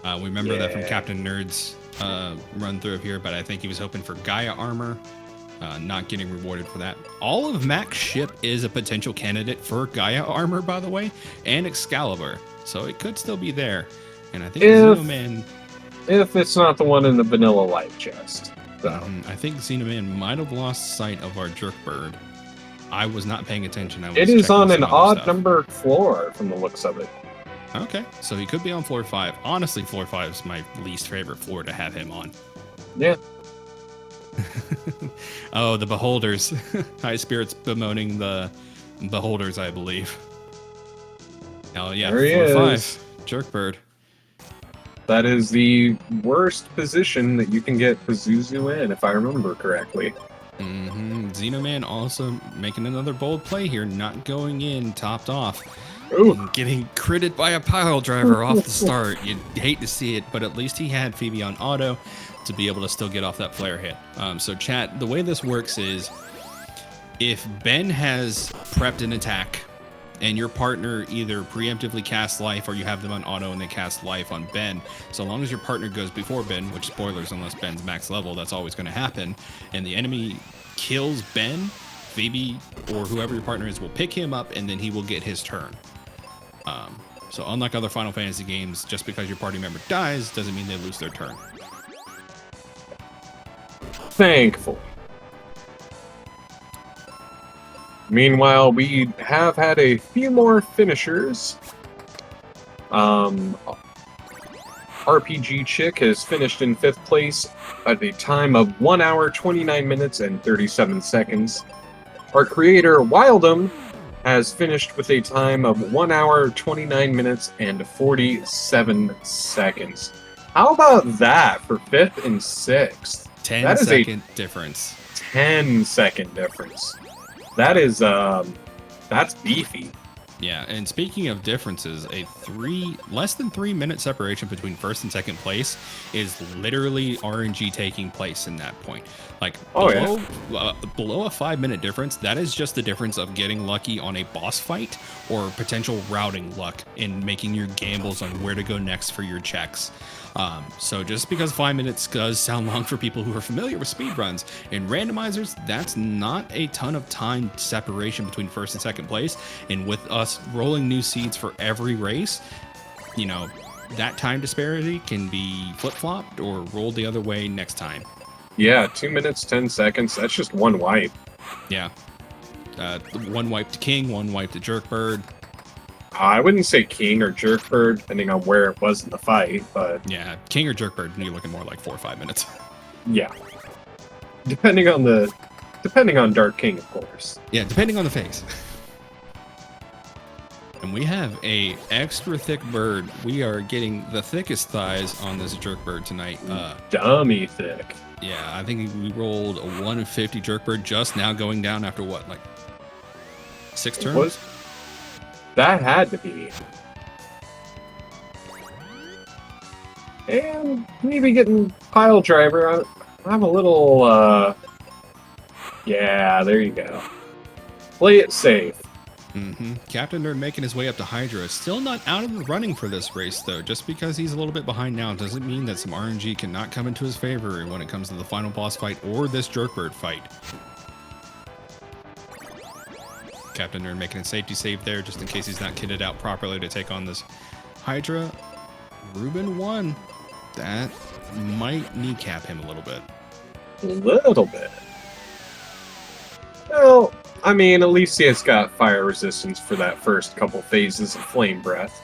We remember that from Captain Nerd's run through here, but I think he was hoping for Gaia armor, not getting rewarded for that. All of Mac's ship is a potential candidate for Gaia armor, by the way, and Excalibur, so it could still be there. And I think Xenoman... If it's not the one in the vanilla life chest. So. I think Xenoman might have lost sight of our Jerkbird. I was not paying attention. It is on an odd number floor from the looks of it. Okay, so he could be on floor 5. Honestly, floor 5 is my least favorite floor to have him on. Yeah. Oh, the Beholders. High Spirits bemoaning the Beholders, I believe. Oh, yeah, floor 5. Jerkbird. That is the worst position that you can get Pazuzu in, if I remember correctly. Xenoman also making another bold play here, not going in topped off. Ooh. Getting critted by a pile driver off the start. You'd hate to see it, but at least he had Phoebe on auto to be able to still get off that flare hit. So chat, the way this works is if Ben has prepped an attack and your partner either preemptively casts life or you have them on auto and they cast life on Ben, so long as your partner goes before Ben, which spoilers unless Ben's max level, that's always going to happen, and the enemy kills Ben, Phoebe or whoever your partner is will pick him up and then he will get his turn. So unlike other Final Fantasy games, just because your party member dies doesn't mean they lose their turn. Thankful. Meanwhile, we have had a few more finishers. RPG Chick has finished in 5th place at a time of 1 hour, 29 minutes, and 37 seconds. Our creator, Wildem, has finished with a time of 1 hour, 29 minutes, and 47 seconds. How about that for 5th and 6th? 10 That is second difference. 10-second difference. That is, that's beefy. Yeah, and speaking of differences, less than 3 minute separation between first and second place is literally RNG taking place in that point. Like below a 5 minute difference, that is just the difference of getting lucky on a boss fight or potential routing luck in making your gambles on where to go next for your checks. So just because 5 minutes does sound long for people who are familiar with speedruns, in randomizers, that's not a ton of time separation between first and second place. And with us rolling new seeds for every race, you know, that time disparity can be flip-flopped or rolled the other way next time. Yeah, 2 minutes, 10 seconds. That's just one wipe. Yeah. One wipe to King, one wipe to Jerkbird. I wouldn't say King or Jerkbird, depending on where it was in the fight, but Yeah, King or Jerkbird, you're looking more like 4 or 5 minutes. yeah. Depending on Dark King, of course. Yeah, depending on the phase. And we have a extra thick bird. We are getting the thickest thighs on this Jerkbird tonight. Dummy thick. Yeah, I think we rolled a 150 Jerkbird just now, going down after what, like 6 turns? That had to be. And maybe getting pile driver. I'm a little, yeah, there you go. Play it safe. Captain Nerd making his way up to Hydra. Still not out of the running for this race, though. Just because he's a little bit behind now doesn't mean that some RNG cannot come into his favor when it comes to the final boss fight or this Jerkbird fight. Captain Nerd making a safety save there just in case he's not kitted out properly to take on this Hydra. Ruben won. That might kneecap him a little bit. A little bit. Well, I mean, at least he has got fire resistance for that first couple phases of Flame Breath.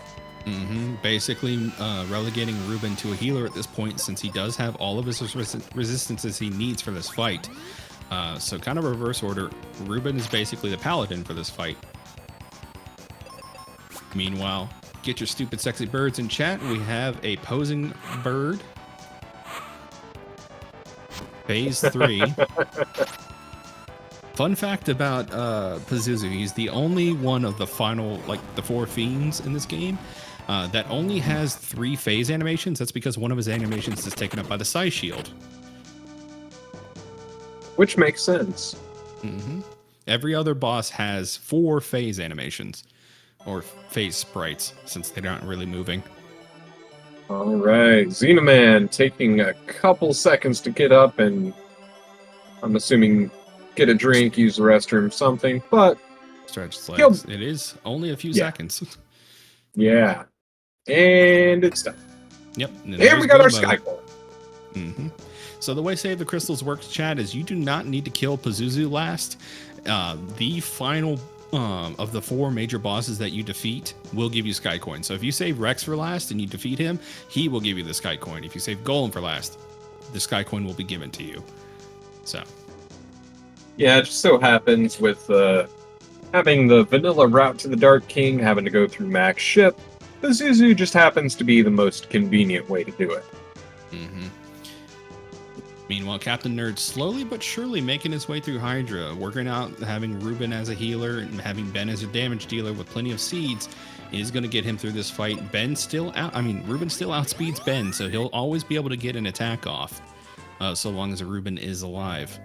Basically relegating Ruben to a healer at this point, since he does have all of his resistances he needs for this fight. So kind of reverse order. Ruben is basically the paladin for this fight. Meanwhile, get your stupid sexy birds in chat. We have a posing bird. Phase 3. Fun fact about Pazuzu, he's the only one of the final, like the 4 fiends in this game that only has 3 phase animations. That's because one of his animations is taken up by the Psy Shield. Which makes sense. Every other boss has 4 phase animations, or phase sprites, since they're not really moving. All right, Xenoman taking a couple seconds to get up and, I'm assuming, get a drink, use the restroom, something, but Stretch legs. It is only a few seconds. Yeah. And it's done. Yep. And we got our Skycore. So the way Save the Crystals works, Chad, is you do not need to kill Pazuzu last. The final of the 4 major bosses that you defeat will give you Sky Coin. So if you save Rex for last and you defeat him, he will give you the Sky Coin. If you save Golem for last, the Sky Coin will be given to you. So. Yeah, it just so happens with having the vanilla route to the Dark King, having to go through Mac's ship, Pazuzu just happens to be the most convenient way to do it. Meanwhile, Captain Nerd slowly but surely making his way through Hydra, working out having Ruben as a healer and having Ben as a damage dealer with plenty of seeds is going to get him through this fight. Ruben still outspeeds Ben, so he'll always be able to get an attack off, so long as Ruben is alive.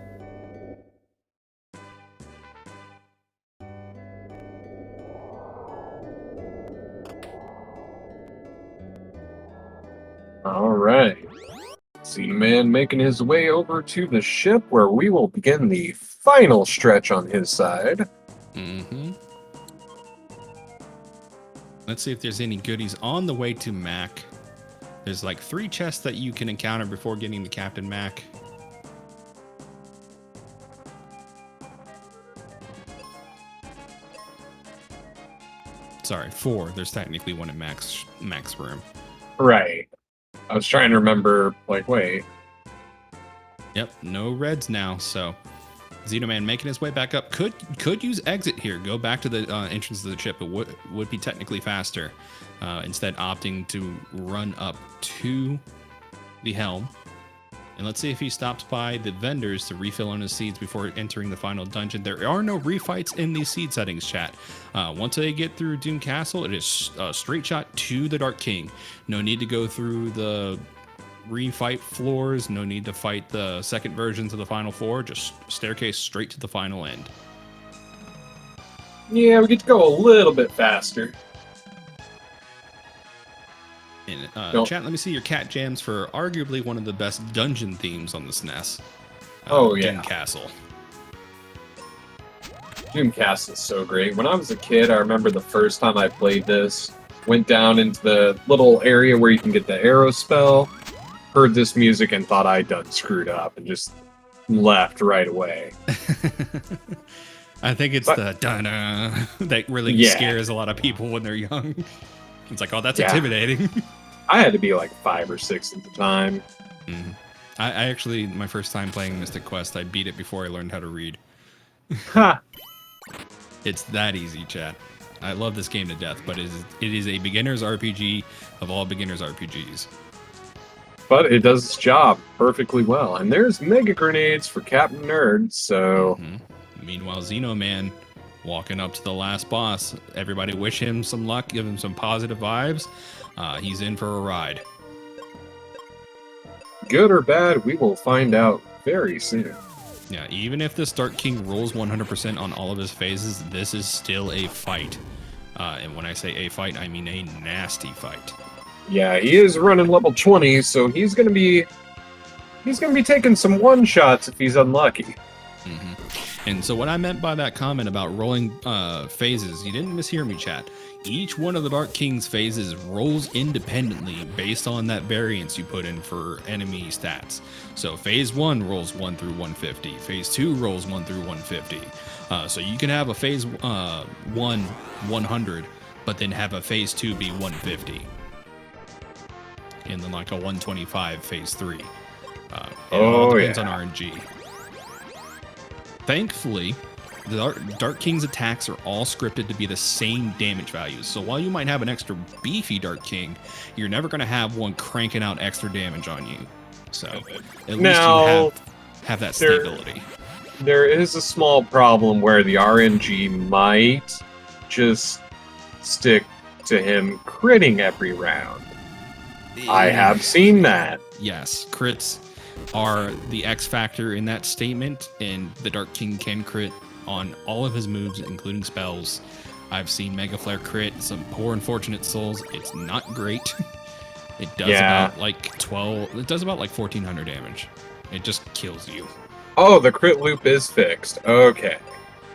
All right. Xenoman making his way over to the ship where we will begin the final stretch on his side. Let's see if there's any goodies on the way to Mac. There's like 3 chests that you can encounter before getting to Captain Mac. Sorry, 4. There's technically one in Mac's room. Right. I was trying to remember, like, wait. Yep, no reds now, so Xenoman making his way back up. Could use exit here. Go back to the entrance of the chip. It would be technically faster. Instead, opting to run up to the helm. And let's see if he stops by the vendors to refill on his seeds before entering the final dungeon. There are no refights in these seed settings, chat. Once they get through Doom Castle, it is a straight shot to the Dark King. No need to go through the refight floors. No need to fight the second versions of the final four. Just staircase straight to the final end. Yeah, we get to go a little bit faster. And Nope. chat, let me see your cat jams for arguably one of the best dungeon themes on the SNES. Oh, yeah. Doom Castle. Doom Castle is so great. When I was a kid, I remember the first time I played this, went down into the little area where you can get the arrow spell, heard this music and thought I'd done screwed up and just left right away. I think it's the da-da that really scares a lot of people when they're young. It's like, oh, that's intimidating. I had to be like 5 or 6 at the time. I actually, my first time playing Mystic Quest, I beat it before I learned how to read. Ha! It's that easy, chat. I love this game to death, but it is a beginner's RPG of all beginner's RPGs. But it does its job perfectly well. And there's mega grenades for Captain Nerd, so... Meanwhile, Xenoman walking up to the last boss. Everybody wish him some luck, give him some positive vibes. He's in for a ride. Good or bad, we will find out very soon. Yeah, even if this Dark King rolls 100% on all of his phases, this is still a fight. And when I say a fight, I mean a nasty fight. Yeah, he is running level 20, so he's gonna be taking some one-shots if he's unlucky. And so what I meant by that comment about rolling phases, you didn't mishear me, chat. Each one of the Dark King's phases rolls independently based on that variance you put in for enemy stats. So phase 1 rolls 1 through 150. Phase 2 rolls 1 through 150. So you can have a phase 1 100, but then have a phase 2 be 150. And then like a 125 phase 3. It all depends on RNG. Thankfully, the Dark King's attacks are all scripted to be the same damage values. So while you might have an extra beefy Dark King, you're never going to have one cranking out extra damage on you. So at least you have that stability. There is a small problem where the RNG might just stick to him critting every round. I have seen that. Yes, crits are the X factor in that statement, and the Dark King can crit on all of his moves, including spells. I've seen Mega Flare crit some poor unfortunate souls. It's not great. It does about like 12. It does about like 1400 damage. It just kills you. Oh, the crit loop is fixed. Okay.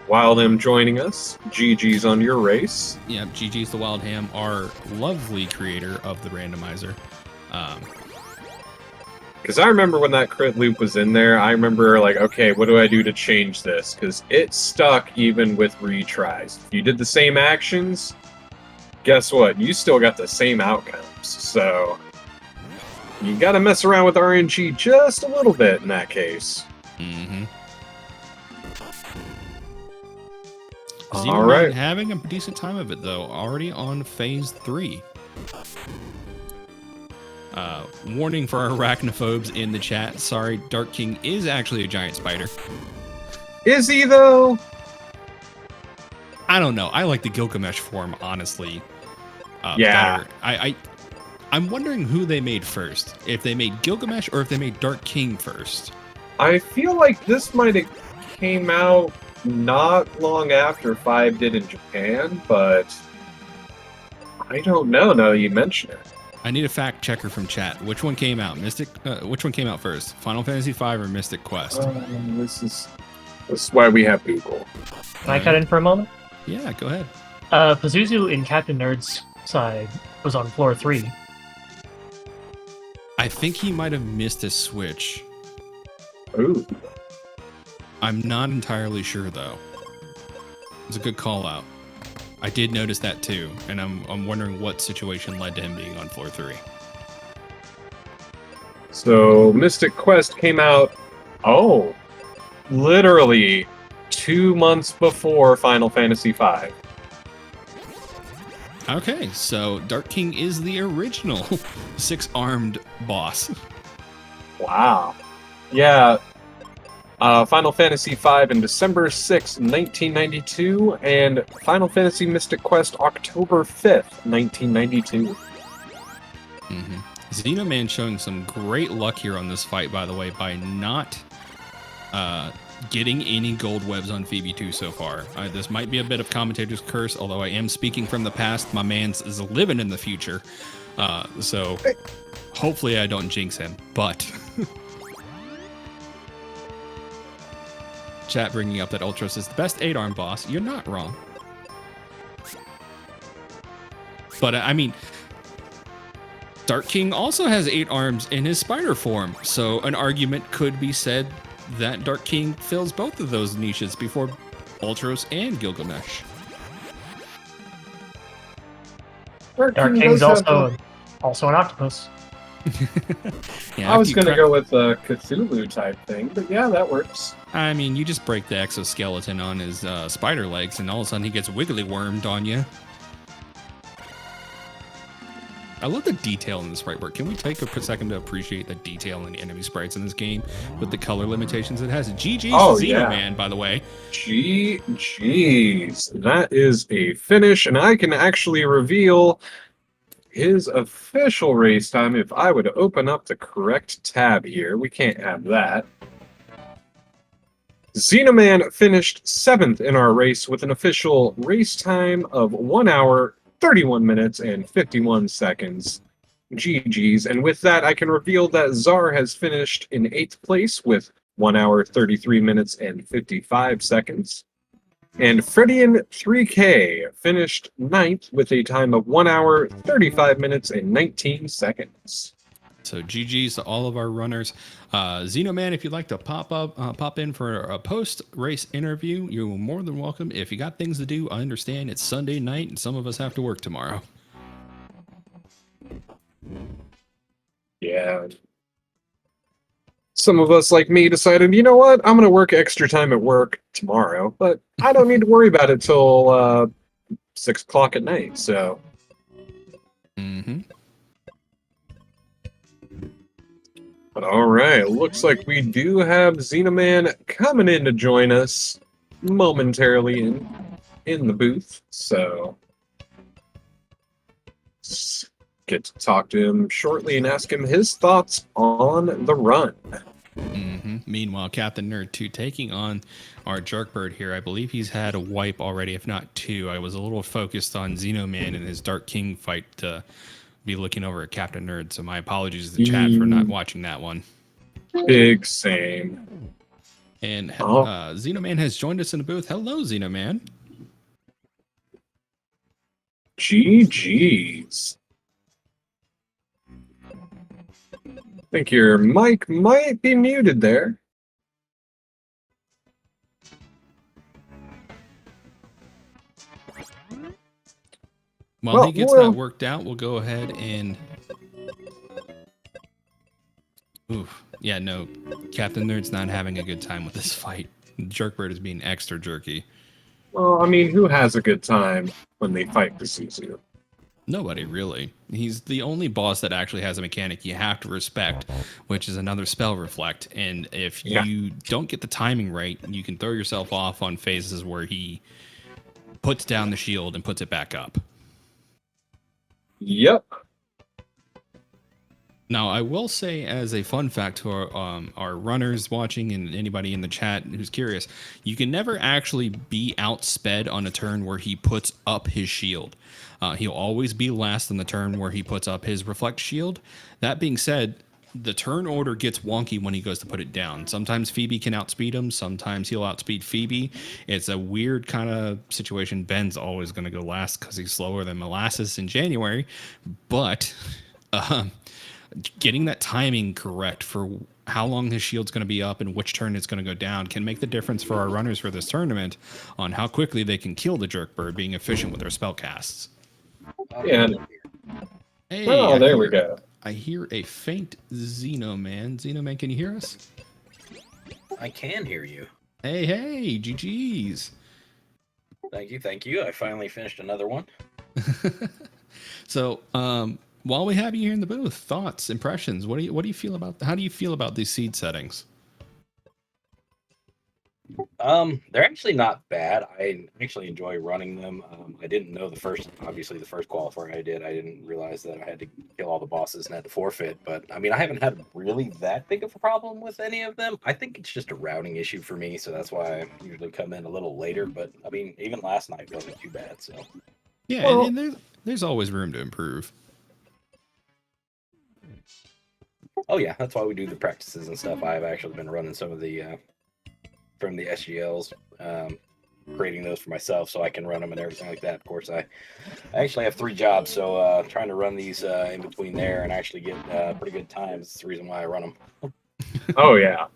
Wild M joining us. GG's on your race. Yeah, GG's the Wild Ham, our lovely creator of the randomizer. Because I remember when that crit loop was in there, I remember like, okay, what do I do to change this? Because it stuck even with retries. If you did the same actions, guess what? You still got the same outcomes. So you got to mess around with RNG just a little bit in that case. All right, having a decent time of it though. Already on phase 3. Warning for our arachnophobes in the chat. Sorry, Dark King is actually a giant spider. Is he though? I don't know. I like the Gilgamesh form, honestly. Yeah. Better. I'm wondering who they made first. If they made Gilgamesh or if they made Dark King first. I feel like this might have came out not long after 5 did in Japan, but I don't know now that you mention it. I need a fact checker from chat. Which one came out? Which one came out first? Final Fantasy V or Mystic Quest? This is why we have Google. Can I cut in for a moment? Yeah, go ahead. Pazuzu in Captain Nerd's side was on floor 3. I think he might have missed a switch. Ooh. I'm not entirely sure though. It's a good call out. I did notice that too, and I'm wondering what situation led to him being on floor 3. So Mystic Quest came out. Oh, literally 2 months before Final Fantasy V. Okay, so Dark King is the original six-armed boss. Wow. Yeah. Final Fantasy V in December 6, 1992, and Final Fantasy Mystic Quest October 5th, 1992. Mm-hmm. Xenoman showing some great luck here on this fight, by the way, by not getting any gold webs on Phoebe 2 so far. This might be a bit of commentator's curse, although I am speaking from the past. My man's is living in the future. So hopefully I don't jinx him, but... Chat bringing up that Ultros is the best 8-arm boss. You're not wrong. But, I mean... Dark King also has 8 arms in his spider form, so an argument could be said that Dark King fills both of those niches before Ultros and Gilgamesh. Dark King's also an octopus. Yeah, I was going to go with a Cthulhu type thing, but yeah, that works. I mean, you just break the exoskeleton on his spider legs, and all of a sudden he gets wiggly wormed on you. I love the detail in the sprite work. Can we take a second to appreciate the detail in the enemy sprites in this game with the color limitations it has? GG's Xenoman, by the way. GG's. That is a finish, and I can actually reveal his official race time if I would open up the correct tab here. We can't have that. Xenoman finished 7th in our race with an official race time of 1 hour, 31 minutes, and 51 seconds. GG's. And with that, I can reveal that Czar has finished in 8th place with 1 hour, 33 minutes, and 55 seconds. And Fredian 3K finished 9th with a time of 1 hour, 35 minutes, and 19 seconds. So GG's to all of our runners. Xenoman, if you'd like to pop in for a post-race interview, you're more than welcome. If you got things to do, I understand it's Sunday night and some of us have to work tomorrow. Yeah. Some of us, like me, decided, you know what, I'm going to work extra time at work tomorrow, but I don't need to worry about it till 6 o'clock at night, so... Mm-hmm. But alright, looks like we do have Xenoman coming in to join us momentarily in the booth, so... let's get to talk to him shortly and ask him his thoughts on the run. Mm-hmm. Meanwhile, Captain Nerd 2 taking on our Jerkbird here. I believe he's had a wipe already, if not 2. I was a little focused on Xenoman and his Dark King fight to be looking over at Captain Nerd, so my apologies to the chat for not watching that one. Big same. And Xenoman has joined us in the booth. Hello, Xenoman. GG's. I think your mic might be muted there. While he gets that worked out, we'll go ahead and... Oof. Yeah, no. Captain Nerd's not having a good time with this fight. Jerkbird is being extra jerky. Well, I mean, who has a good time when they fight Suzu? Nobody, really. He's the only boss that actually has a mechanic you have to respect, which is another spell reflect. And if you don't get the timing right, you can throw yourself off on phases where he puts down the shield and puts it back up. Yep. Now, I will say, as a fun fact to our runners watching and anybody in the chat who's curious, you can never actually be outsped on a turn where he puts up his shield. He'll always be last on the turn where he puts up his reflect shield. That being said, the turn order gets wonky when he goes to put it down. Sometimes Phoebe can outspeed him. Sometimes he'll outspeed Phoebe. It's a weird kind of situation. Ben's always going to go last because he's slower than molasses in January. But... getting that timing correct for how long his shield's going to be up and which turn it's going to go down can make the difference for our runners for this tournament on how quickly they can kill the Jerkbird, being efficient with their spell casts. Yeah. Hey, oh, there we go. I hear a faint Xenoman. Xenoman, can you hear us? I can hear you. Hey, GG's. Thank you. I finally finished another one. So, while we have you here in the booth, thoughts, impressions. What do you feel about? How do you feel about these seed settings? They're actually not bad. I actually enjoy running them. I didn't know the first qualifier I didn't realize that I had to kill all the bosses and had to forfeit. But I mean, I haven't had really that big of a problem with any of them. I think it's just a routing issue for me, so that's why I usually come in a little later. But I mean, even last night wasn't too bad. So Yeah, Well- and there's always room to improve. oh yeah, that's why we do the practices and stuff. I've actually been running some of the from the SGLs. Creating those for myself so I can run them and everything like that. Of course, I actually have 3 jobs, so trying to run these in between there and actually get pretty good times is the reason why I run them. Oh yeah.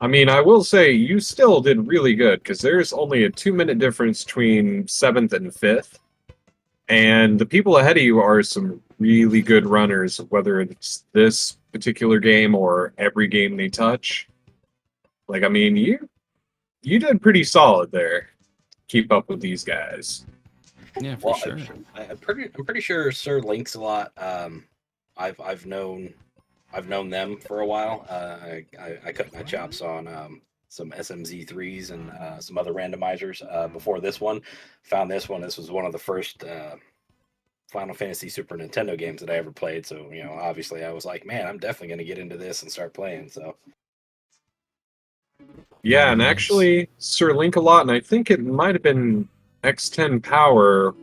I mean, I will say you still did really good because there's only a 2-minute difference between 7th and 5th, and the people ahead of you are some really good runners, whether it's this particular game or every game they touch. Like, I mean, you did pretty solid there. Keep up with these guys. Yeah, for sure. I'm pretty sure Sir Links-a-Lot. I've known them for a while. I cut my chops on some SMZ3s and some other randomizers before this one. Found this one. This was one of the first Final Fantasy Super Nintendo games that I ever played. So, you know, obviously I was like, man, I'm definitely going to get into this and start playing. So, Yeah, and Nice. actually, Sir Link-a-Lot, and I think it might have been X10 Power,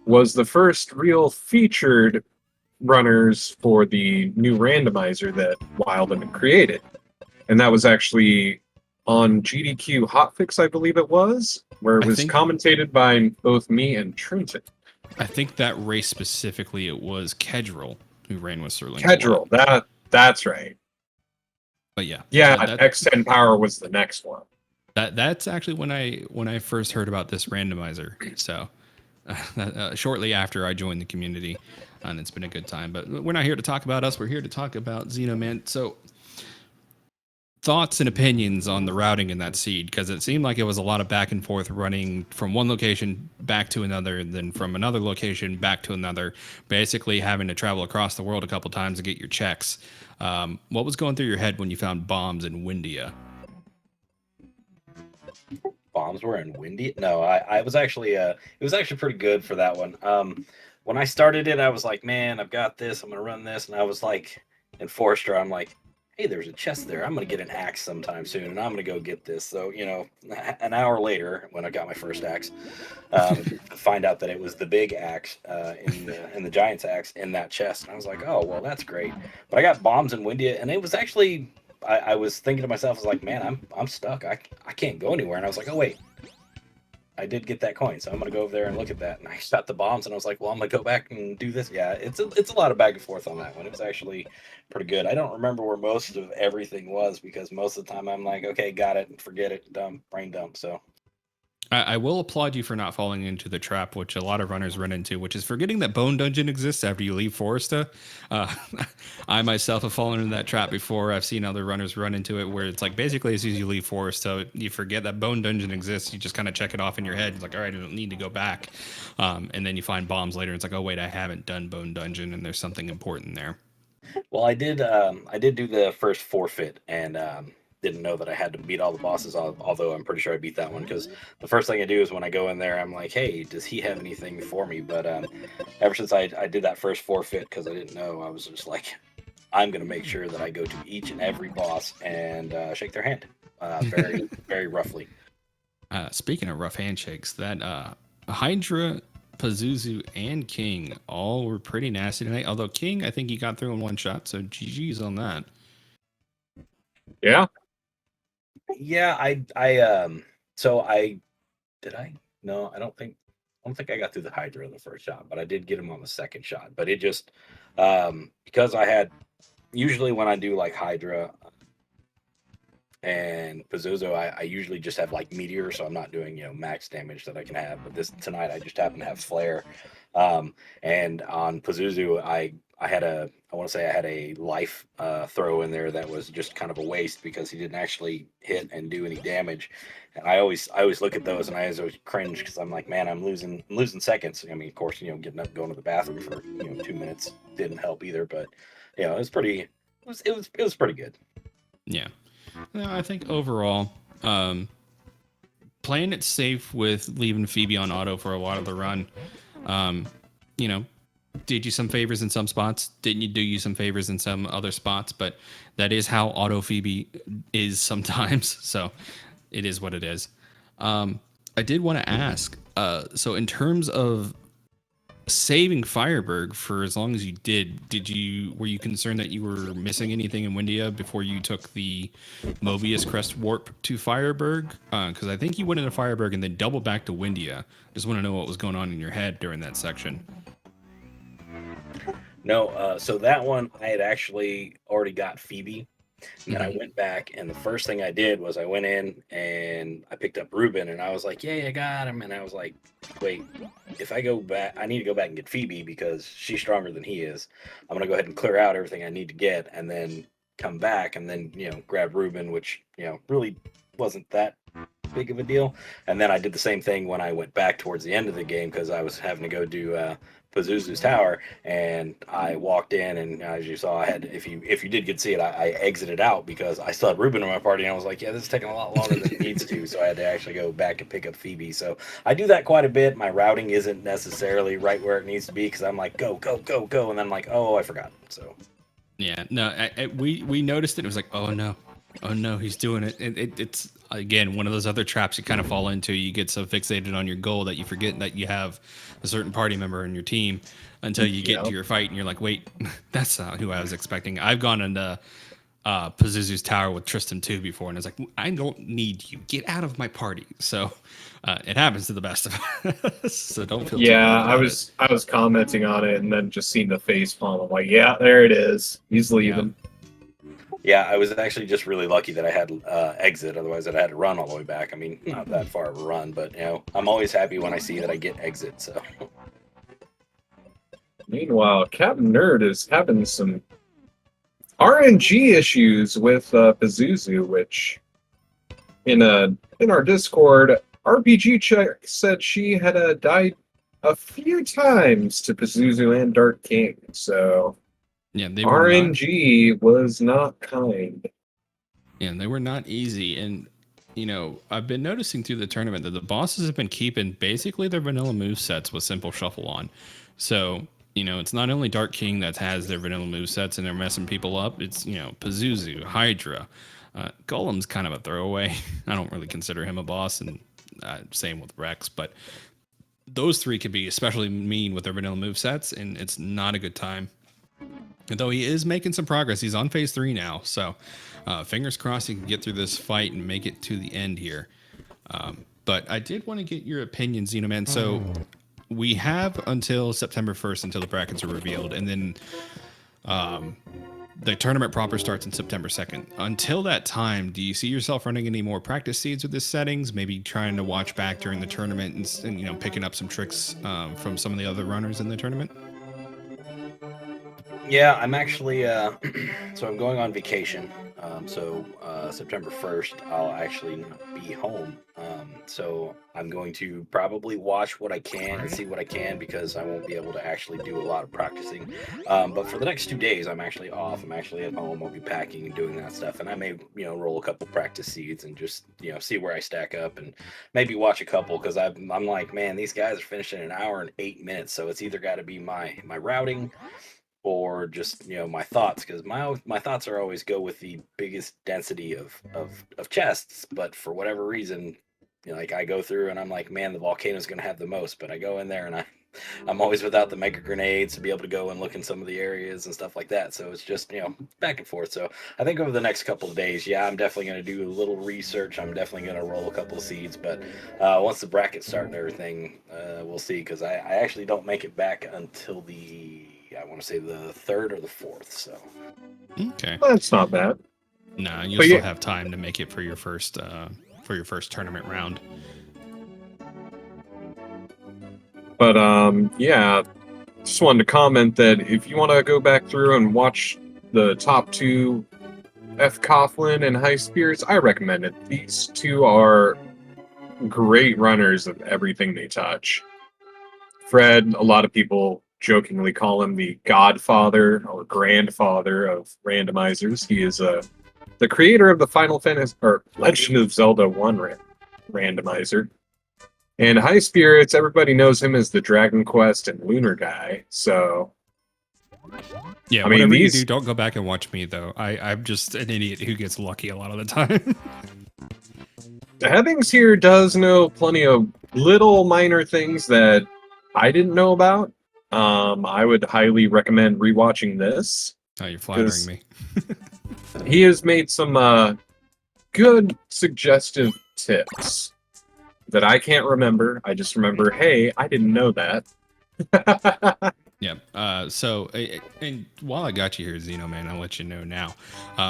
was the first real featured runners for the new randomizer that Wildman created. And that was actually on GDQ Hotfix, I believe it was, where it I was think- commentated by both me and Trenton. I think that race specifically, it was Kedril who ran with Sir Link. Kedril, that's right. But yeah, Yeah, so that- X10 Power was the next one. that's actually when I first heard about this randomizer. So shortly after I joined the community, and it's been a good time. But we're not here to talk about us. We're here to talk about Xenoman. So thoughts and opinions on the routing in that seed, because it seemed like it was a lot of back and forth running from one location back to another, and then from another location back to another, basically having to travel across the world a couple times to get your checks. What was going through your head when you found bombs in Windia? bombs were in Windy. No, I was actually it was actually pretty good for that one. When I started it, I was like, man, I've got this. I'm gonna run this, and I was like, in Forester, I'm like, hey, there's a chest there. I'm gonna get an axe sometime soon, and I'm gonna go get this. So, you know, an hour later, when I got my first axe, find out that it was the big axe in the giant's axe in that chest, and I was like, oh well, that's great. But I got bombs in Windia, and it was actually. I was thinking to myself, I was like, man, I'm stuck. I can't go anywhere. And I was like, oh wait, I did get that coin, so I'm gonna go over there and look at that. And I shot the bombs, and I was like, well, I'm gonna go back and do this. Yeah, it's a lot of back and forth on that one. It was actually pretty good. I don't remember where most of everything was because most of the time I'm like, okay, got it, and forget it, dump, brain dump. So I will applaud you for not falling into the trap, which a lot of runners run into, which is forgetting that Bone Dungeon exists after you leave Foresta. I myself have fallen into that trap before. I've seen other runners run into it where it's like basically as soon as you leave Foresta, you forget that Bone Dungeon exists. You just kind of check it off in your head. It's like, all right, I don't need to go back. And then you find bombs later. And it's like, oh, wait, I haven't done Bone Dungeon, and there's something important there. well, I did do the first forfeit and didn't know that I had to beat all the bosses, although I'm pretty sure I beat that one because the first thing I do is when I go in there, I'm like, hey, does he have anything for me? But ever since I did that first forfeit, because I didn't know, I was just like, I'm going to make sure that I go to each and every boss and shake their hand very, very roughly. Speaking of rough handshakes, that Hydra, Pazuzu, and King all were pretty nasty tonight. Although King, I think he got through in one shot, so GG's on that. Yeah. Yeah, did I? No, I don't think I got through the Hydra in the first shot, but I did get him on the second shot. But it just because I had usually when I do like Hydra and Pazuzu, I usually just have like Meteor, so I'm not doing, you know, max damage that I can have. But tonight I just happen to have Flare. And on Pazuzu, I I want to say I had a life throw in there that was just kind of a waste because he didn't actually hit and do any damage. And I always look at those and I always cringe because I'm like, man, I'm losing seconds. I mean, of course, getting up, going to the bathroom for 2 minutes didn't help either. But it was it was pretty good. Yeah. No, I think overall, playing it safe with leaving Phoebe on auto for a lot of the run, did you some favors in some spots, didn't you do you some favors in some other spots, but that is how auto Phoebe is sometimes. So it is what it is. I did want to ask, so in terms of saving Fireberg for as long as you were you concerned that you were missing anything in Windia before you took the Mobius Crest warp to Fireberg? Because I think you went into Fireberg and then doubled back to Windia. Just want to know what was going on in your head during that section. No, so that one I had actually already got Phoebe, and then I went back, and the first thing I did was I went in and I picked up Ruben, and I was like, "Yay, I got him!" And I was like, "Wait, if I go back, I need to go back and get Phoebe because she's stronger than he is. I'm gonna go ahead and clear out everything I need to get, and then come back, and then grab Ruben, which really wasn't that big of a deal." And then I did the same thing when I went back towards the end of the game because I was having to go do Pazuzu's tower, and I walked in, and as you saw, I had, if you did get to see it, I exited out because I still had Ruben in my party, and I was like, yeah, this is taking a lot longer than it needs to, so I had to actually go back and pick up Phoebe. So I do that quite a bit. My routing isn't necessarily right where it needs to be because I'm like, go, and then I'm like, oh, I forgot. So yeah, no, we noticed it. It was like, oh no, he's doing it. It's again one of those other traps you kind of fall into. You get so fixated on your goal that you forget that you have a certain party member in your team until you get to your fight and you're like, wait, that's not who I was expecting. I've gone into Pazuzu's tower with Tristan too before, and I was like, I don't need you. Get out of my party. So it happens to the best of us. So don't feel too bad about I was commenting on it and then just seeing the face palm. I'm like, yeah, there it is. He's leaving. Yeah, I was actually just really lucky that I had exit. Otherwise, I'd had to run all the way back. I mean, not that far of a run, but I'm always happy when I see that I get exit. So. Meanwhile, Captain Nerd is having some RNG issues with Pazuzu, which in our Discord, RPG Check said she had died a few times to Pazuzu and Dark King. So. Yeah, RNG was not kind. Yeah, they were not easy. And, I've been noticing through the tournament that the bosses have been keeping basically their vanilla movesets with simple shuffle on. So, it's not only Dark King that has their vanilla movesets and they're messing people up. It's, Pazuzu, Hydra. Golem's kind of a throwaway. I don't really consider him a boss, and same with Rex. But those three could be especially mean with their vanilla movesets, and it's not a good time. Though he is making some progress. He's on phase 3 now. So fingers crossed he can get through this fight and make it to the end here. But I did want to get your opinion, Xenoman. So we have until September 1st until the brackets are revealed. And then the tournament proper starts on September 2nd. Until that time, do you see yourself running any more practice seeds with this settings? Maybe trying to watch back during the tournament and picking up some tricks from some of the other runners in the tournament? Yeah, I'm actually, so I'm going on vacation. September 1st, I'll actually not be home. So I'm going to probably watch what I can and see what I can because I won't be able to actually do a lot of practicing. But for the next 2 days, I'm actually off. I'm actually at home. I'll be packing and doing that stuff. And I may, roll a couple practice seeds and just, see where I stack up and maybe watch a couple because I'm like, man, these guys are finishing in 1 hour and 8 minutes. So it's either got to be my routing or just my thoughts, because my thoughts are always go with the biggest density of chests, but for whatever reason like I go through and I'm like, man, the volcano's gonna have the most, but I go in there and I'm always without the mega grenades to be able to go and look in some of the areas and stuff like that. So it's just back and forth. So I think over the next couple of days, yeah, I'm definitely going to do a little research. I'm definitely going to roll a couple of seeds, but once the brackets start and everything, we'll see, because I actually don't make it back until I want to say the 3rd or the 4th. So okay, well, that's not bad. No, you'll still have time to make it for your first tournament round. But yeah, just wanted to comment that if you want to go back through and watch the top two, F. Coughlin and High Spirits, I recommend it. These two are great runners of everything they touch. Fred, a lot of people jokingly call him the godfather or grandfather of randomizers. He is the creator of the Final Fantasy or Legend of Zelda 1 randomizer. And High Spirits, everybody knows him as the Dragon Quest and Lunar guy. So, Yeah, I mean, whatever these- you do, don't go back and watch me though. I'm just an idiot who gets lucky a lot of the time. Hebbings here does know plenty of little minor things that I didn't know about. I would highly recommend rewatching this. Oh, you're flattering me. He has made some good suggestive tips that I can't remember. I just remember, hey, I didn't know that. Yeah. And while I got you here, Xeno Man, I'll let you know now.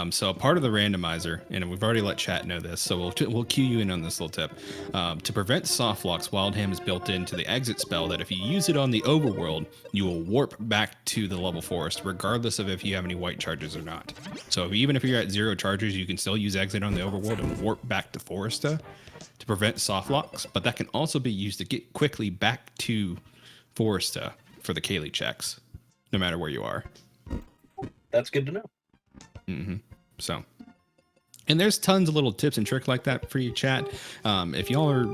So a part of the randomizer, and we've already let chat know this, so we'll cue you in on this little tip. To prevent soft locks, Wild Ham is built into the exit spell that if you use it on the overworld, you will warp back to the level forest, regardless of if you have any white charges or not. So even if you're at 0 charges, you can still use exit on the overworld and warp back to Foresta to prevent soft locks. But that can also be used to get quickly back to Foresta for the Kaylee checks, no matter where you are. That's good to know. Mm-hmm. So, and there's tons of little tips and tricks like that for you, chat. If y'all are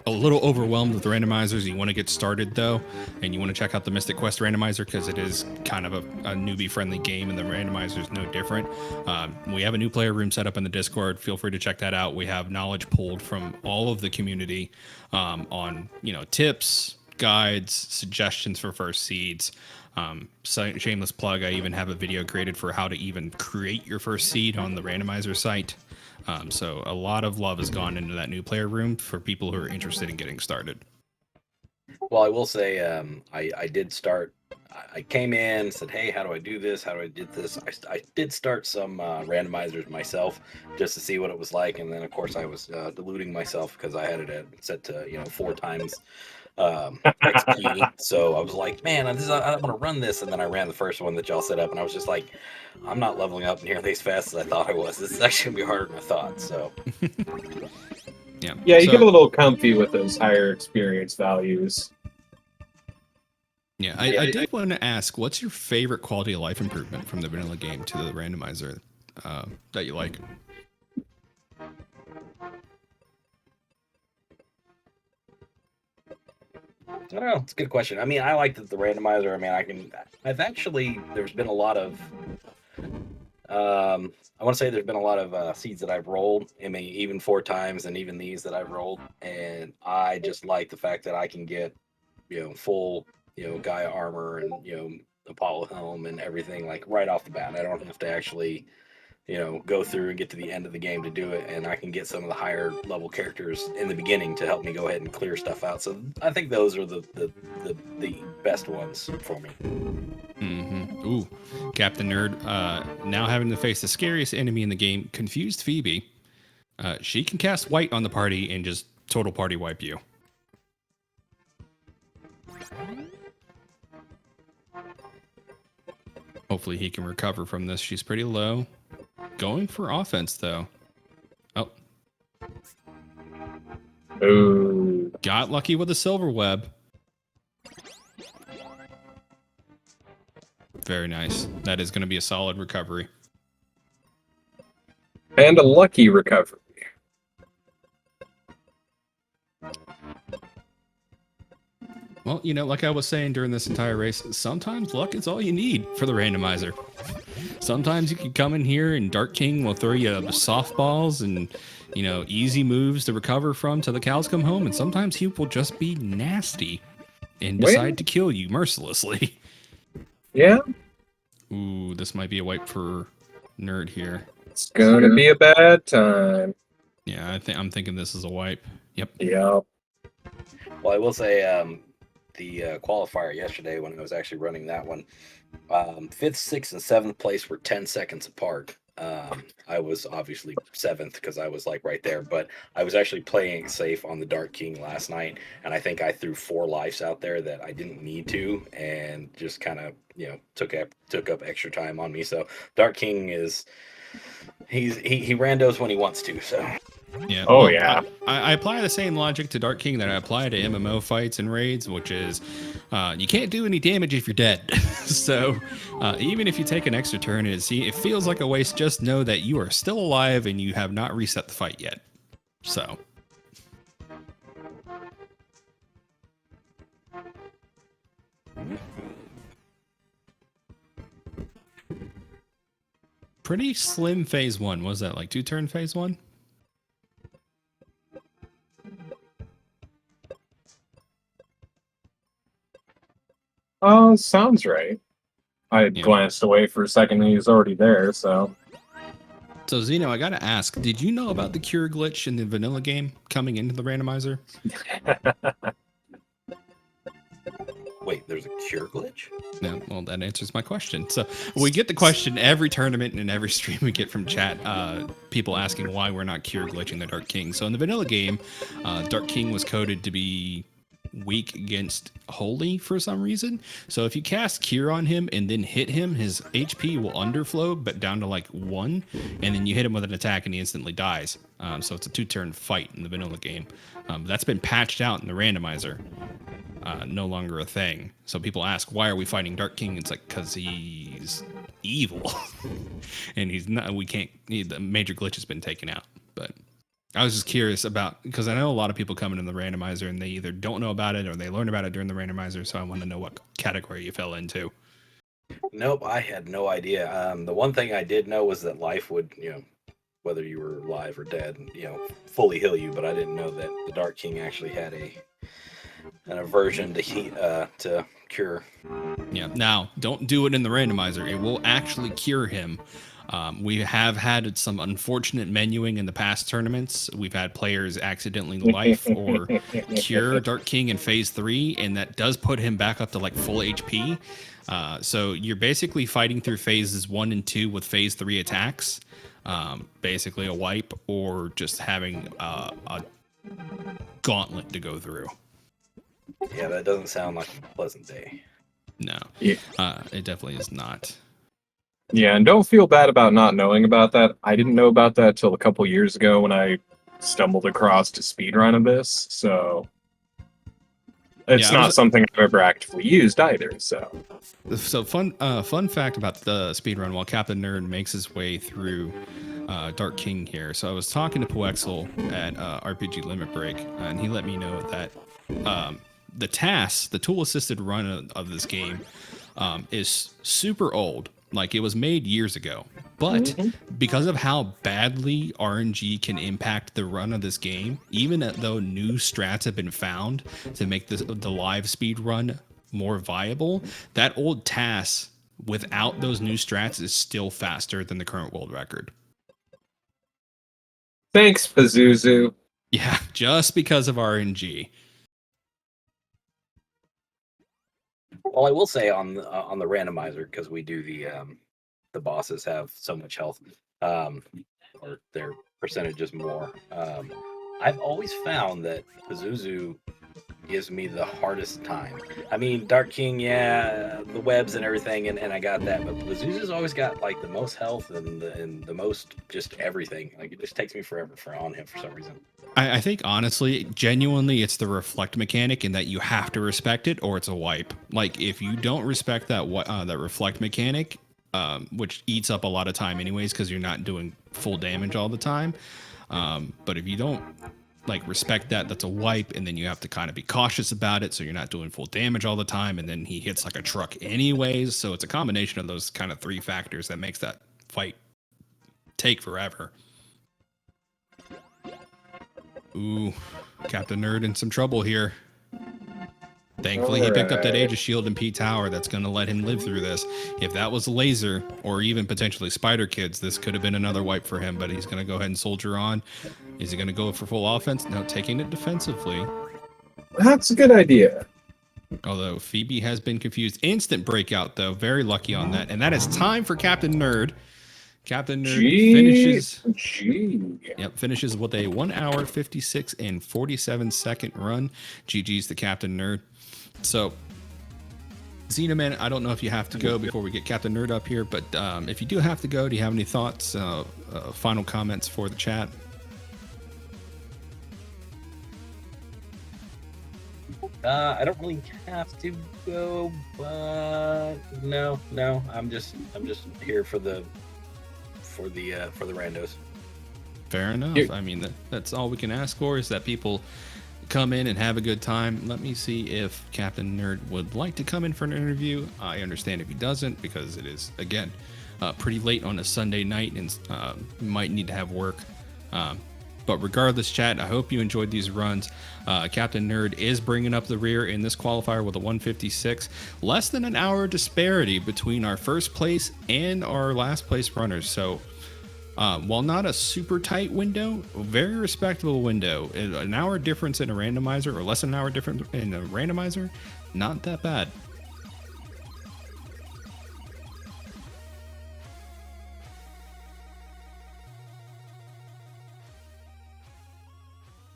a little overwhelmed with randomizers, you want to get started though, and you want to check out the Mystic Quest randomizer because it is kind of a newbie-friendly game, and the randomizer is no different. We have a new player room set up in the Discord. Feel free to check that out. We have knowledge pulled from all of the community on tips, guides, suggestions for first seeds. Shameless plug, I even have a video created for how to even create your first seed on the randomizer site. So a lot of love has gone into that new player room for people who are interested in getting started. Well, I will say I did start. I came in, said, "Hey, how do I do this? How do I do this?" I did start some randomizers myself just to see what it was like, and then of course I was deluding myself because I had it set to 4 times XP. So I was like, man, I want to run this, and then I ran the first one that y'all set up, and I was just like, I'm not leveling up nearly as fast as I thought I was. This is actually gonna be harder than I thought. So Yeah, you so, get a little comfy with those higher experience values. Yeah, I did want to ask, what's your favorite quality of life improvement from the vanilla game to the randomizer that you like? I don't know. It's a good question. I mean, I like the randomizer. I mean, there's been a lot of, I want to say there's been a lot of seeds that I've rolled. I mean, even 4 times, and even these that I've rolled. And I just like the fact that I can get, full, Gaia armor and, Apollo helm and everything like right off the bat. I don't have to actually, go through and get to the end of the game to do it, and I can get some of the higher level characters in the beginning to help me go ahead and clear stuff out. So I think those are the best ones for me. Mm-hmm. Ooh, Captain Nerd, now having to face the scariest enemy in the game, Confused Phoebe. She can cast white on the party and just total party wipe you. Hopefully he can recover from this. She's pretty low. Going for offense, though. Oh. Ooh. Got lucky with a silver web. Very nice. That is going to be a solid recovery. And a lucky recovery. Well, like I was saying during this entire race, sometimes luck is all you need for the randomizer. Sometimes you can come in here and Dark King will throw you softballs and, easy moves to recover from till the cows come home. And sometimes he will just be nasty and decide to kill you mercilessly. Yeah. Ooh, this might be a wipe for Nerd here. It's gonna be a bad time. Yeah, I'm thinking this is a wipe. Yep. Yep. Well, I will say the qualifier yesterday when I was actually running that one, 5th, 6th, and 7th place were 10 seconds apart. I was obviously 7th because I was like right there, but I was actually playing it safe on the Dark King last night, and I think I threw 4 lives out there that I didn't need to, and just kind of took up extra time on me. So Dark King is he randos when he wants to. So Yeah. Oh, well, yeah. I apply the same logic to Dark King that I apply to MMO fights and raids, which is you can't do any damage if you're dead. So even if you take an extra turn and it feels like a waste, just know that you are still alive and you have not reset the fight yet. So. Pretty slim phase 1. What was that, like 2-turn phase 1? Sounds right. I glanced away for a second and he was already there, so. So, Zeno, I gotta ask, did you know about the cure glitch in the vanilla game coming into the randomizer? wait, there's a cure glitch? No, well, that answers my question. So we get the question every tournament and in every stream we get from chat, people asking why we're not cure glitching the Dark King. So in the vanilla game, Dark King was coded to be weak against Holy for some reason. So if you cast Cure on him and then hit him, his HP will underflow, but down to like 1, and then you hit him with an attack and he instantly dies. So it's a 2-turn fight in the vanilla game. That's been patched out in the randomizer. No longer a thing. So people ask, why are we fighting Dark King? It's like, because he's evil. And he's not, the major glitch has been taken out. But I was just curious about, because I know a lot of people come into the randomizer and they either don't know about it or they learn about it during the randomizer. So I want to know what category you fell into. Nope, I had no idea. The one thing I did know was that life would, whether you were alive or dead, fully heal you. But I didn't know that the Dark King actually had an aversion to heat, to cure. Yeah. Now, don't do it in the randomizer. It will actually cure him. We have had some unfortunate menuing in the past tournaments. We've had players accidentally life or cure Dark King in phase 3, and that does put him back up to like full HP. So you're basically fighting through phases 1 and 2 with phase 3 attacks. Basically a wipe or just having a gauntlet to go through. Yeah, that doesn't sound like a pleasant day. No, Yeah. It definitely is not. Yeah, and don't feel bad about not knowing about that. I didn't know about that till a couple years ago when I stumbled across to speedrun of this, so it's not something I've ever actively used either. So fun fact about the speedrun while Captain Nerd makes his way through Dark King here. So I was talking to Poexel at RPG Limit Break, and he let me know that the TAS, the tool-assisted run of this game, is super old. Like, it was made years ago. But because of how badly RNG can impact the run of this game, even though new strats have been found to make the live speed run more viable, that old TAS without those new strats is still faster than the current world record. thanks, Pazuzu. Yeah, just because of RNG. Well, I will say on the randomizer, because we do the bosses have so much health, or their percentage is more. I've always found that Pazuzu gives me the hardest time. I mean, Dark King, yeah, the webs and everything, and I got that, but Pazuzu's always got like the most health and the most just everything. Like, it just takes me forever on him for some reason. I think, honestly, genuinely, it's the reflect mechanic in that you have to respect it or it's a wipe. Like, if you don't respect that reflect mechanic, which eats up a lot of time anyways because you're not doing full damage all the time. But if you don't respect that, that's a wipe, and then you have to kind of be cautious about it so you're not doing full damage all the time, and then he hits like a truck anyways. So it's a combination of those kind of 3 factors that makes that fight take forever. Ooh, Captain Nerd in some trouble here. Thankfully, he picked up that Aegis Shield in P Tower that's going to let him live through this. If that was Laser, or even potentially Spider Kids, this could have been another wipe for him, but he's going to go ahead and soldier on. Is he going to go for full offense? No, taking it defensively. That's a good idea. Although Phoebe has been confused. Instant breakout, though. Very lucky on that. And that is time for Captain Nerd. Captain Nerd finishes. G. Finishes with a 1 hour 56 and 47 second run. GG's the Captain Nerd. So, Xenoman, I don't know if you have to go before we get Captain Nerd up here, but if you do have to go, do you have any thoughts, final comments for the chat? I don't really have to go, but no, I'm just here for the randos. Fair enough. I mean, that's all we can ask for, is that people come in and have a good time. Let me see if Captain Nerd would like to come in for an interview. I understand if he doesn't, because it is, again, pretty late on a Sunday night and might need to have work. But regardless, chat, I hope you enjoyed these runs. Captain Nerd is bringing up the rear in this qualifier with a 156. Less than an hour disparity between our first place and our last place runners. So while not a super tight window, a very respectable window. An hour difference in a randomizer, or less than an hour difference in a randomizer, not that bad.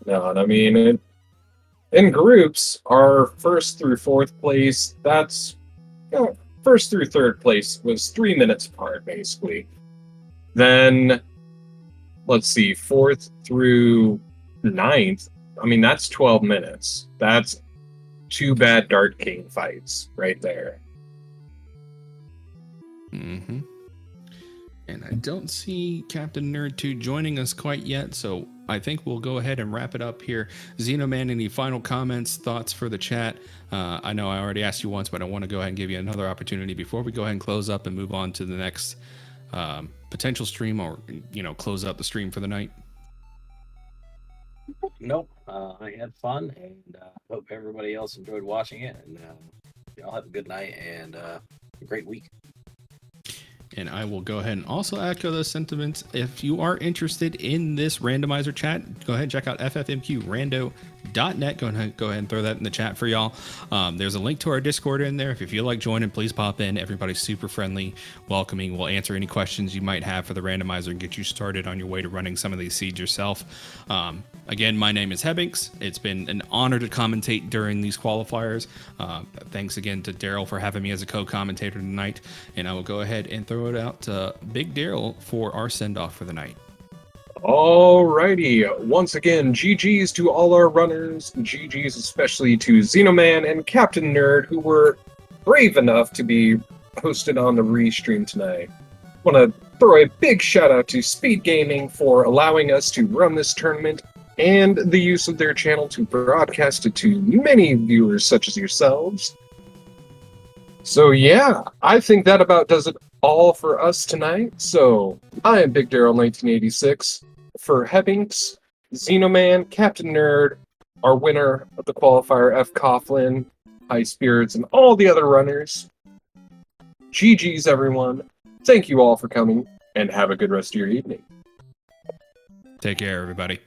No, and I mean, in groups, our first through fourth place, that's, first through third place was 3 minutes apart, basically. Then, let's see, fourth through ninth, I mean, that's 12 minutes. That's 2 bad Dart King fights right there. Mm-hmm. And I don't see Captain Nerd 2 joining us quite yet, so I think we'll go ahead and wrap it up here. Xenoman, any final comments, thoughts for the chat? I know I already asked you once, but I want to go ahead and give you another opportunity before we go ahead and close up and move on to the next potential stream, or, close out the stream for the night. Nope. I had fun, and hope everybody else enjoyed watching it. And y'all have a good night and a great week. And I will go ahead and also echo those sentiments. If you are interested in this randomizer chat, go ahead and check out FFMQRando.net. Go ahead and throw that in the chat for y'all. There's a link to our Discord in there. If you feel like joining, please pop in. Everybody's super friendly, welcoming. We'll answer any questions you might have for the randomizer and get you started on your way to running some of these seeds yourself. Again, my name is Hebinks. It's been an honor to commentate during these qualifiers. Thanks again to Daryl for having me as a co-commentator tonight. And I will go ahead and throw it out to Big Daryl for our send-off for the night. Alrighty, once again, GG's to all our runners, GG's especially to Xenoman and Captain Nerd, who were brave enough to be hosted on the restream tonight. Want to throw a big shout out to Speedgaming for allowing us to run this tournament, and the use of their channel to broadcast it to many viewers such as yourselves. So yeah, I think that about does it all for us tonight. So I am Big Daryl 1986 for Hebinks, Xenoman, Captain Nerd, our winner of the qualifier F. Coughlin, High Spirits, and all the other runners. GG's everyone. Thank you all for coming, and have a good rest of your evening. Take care, everybody.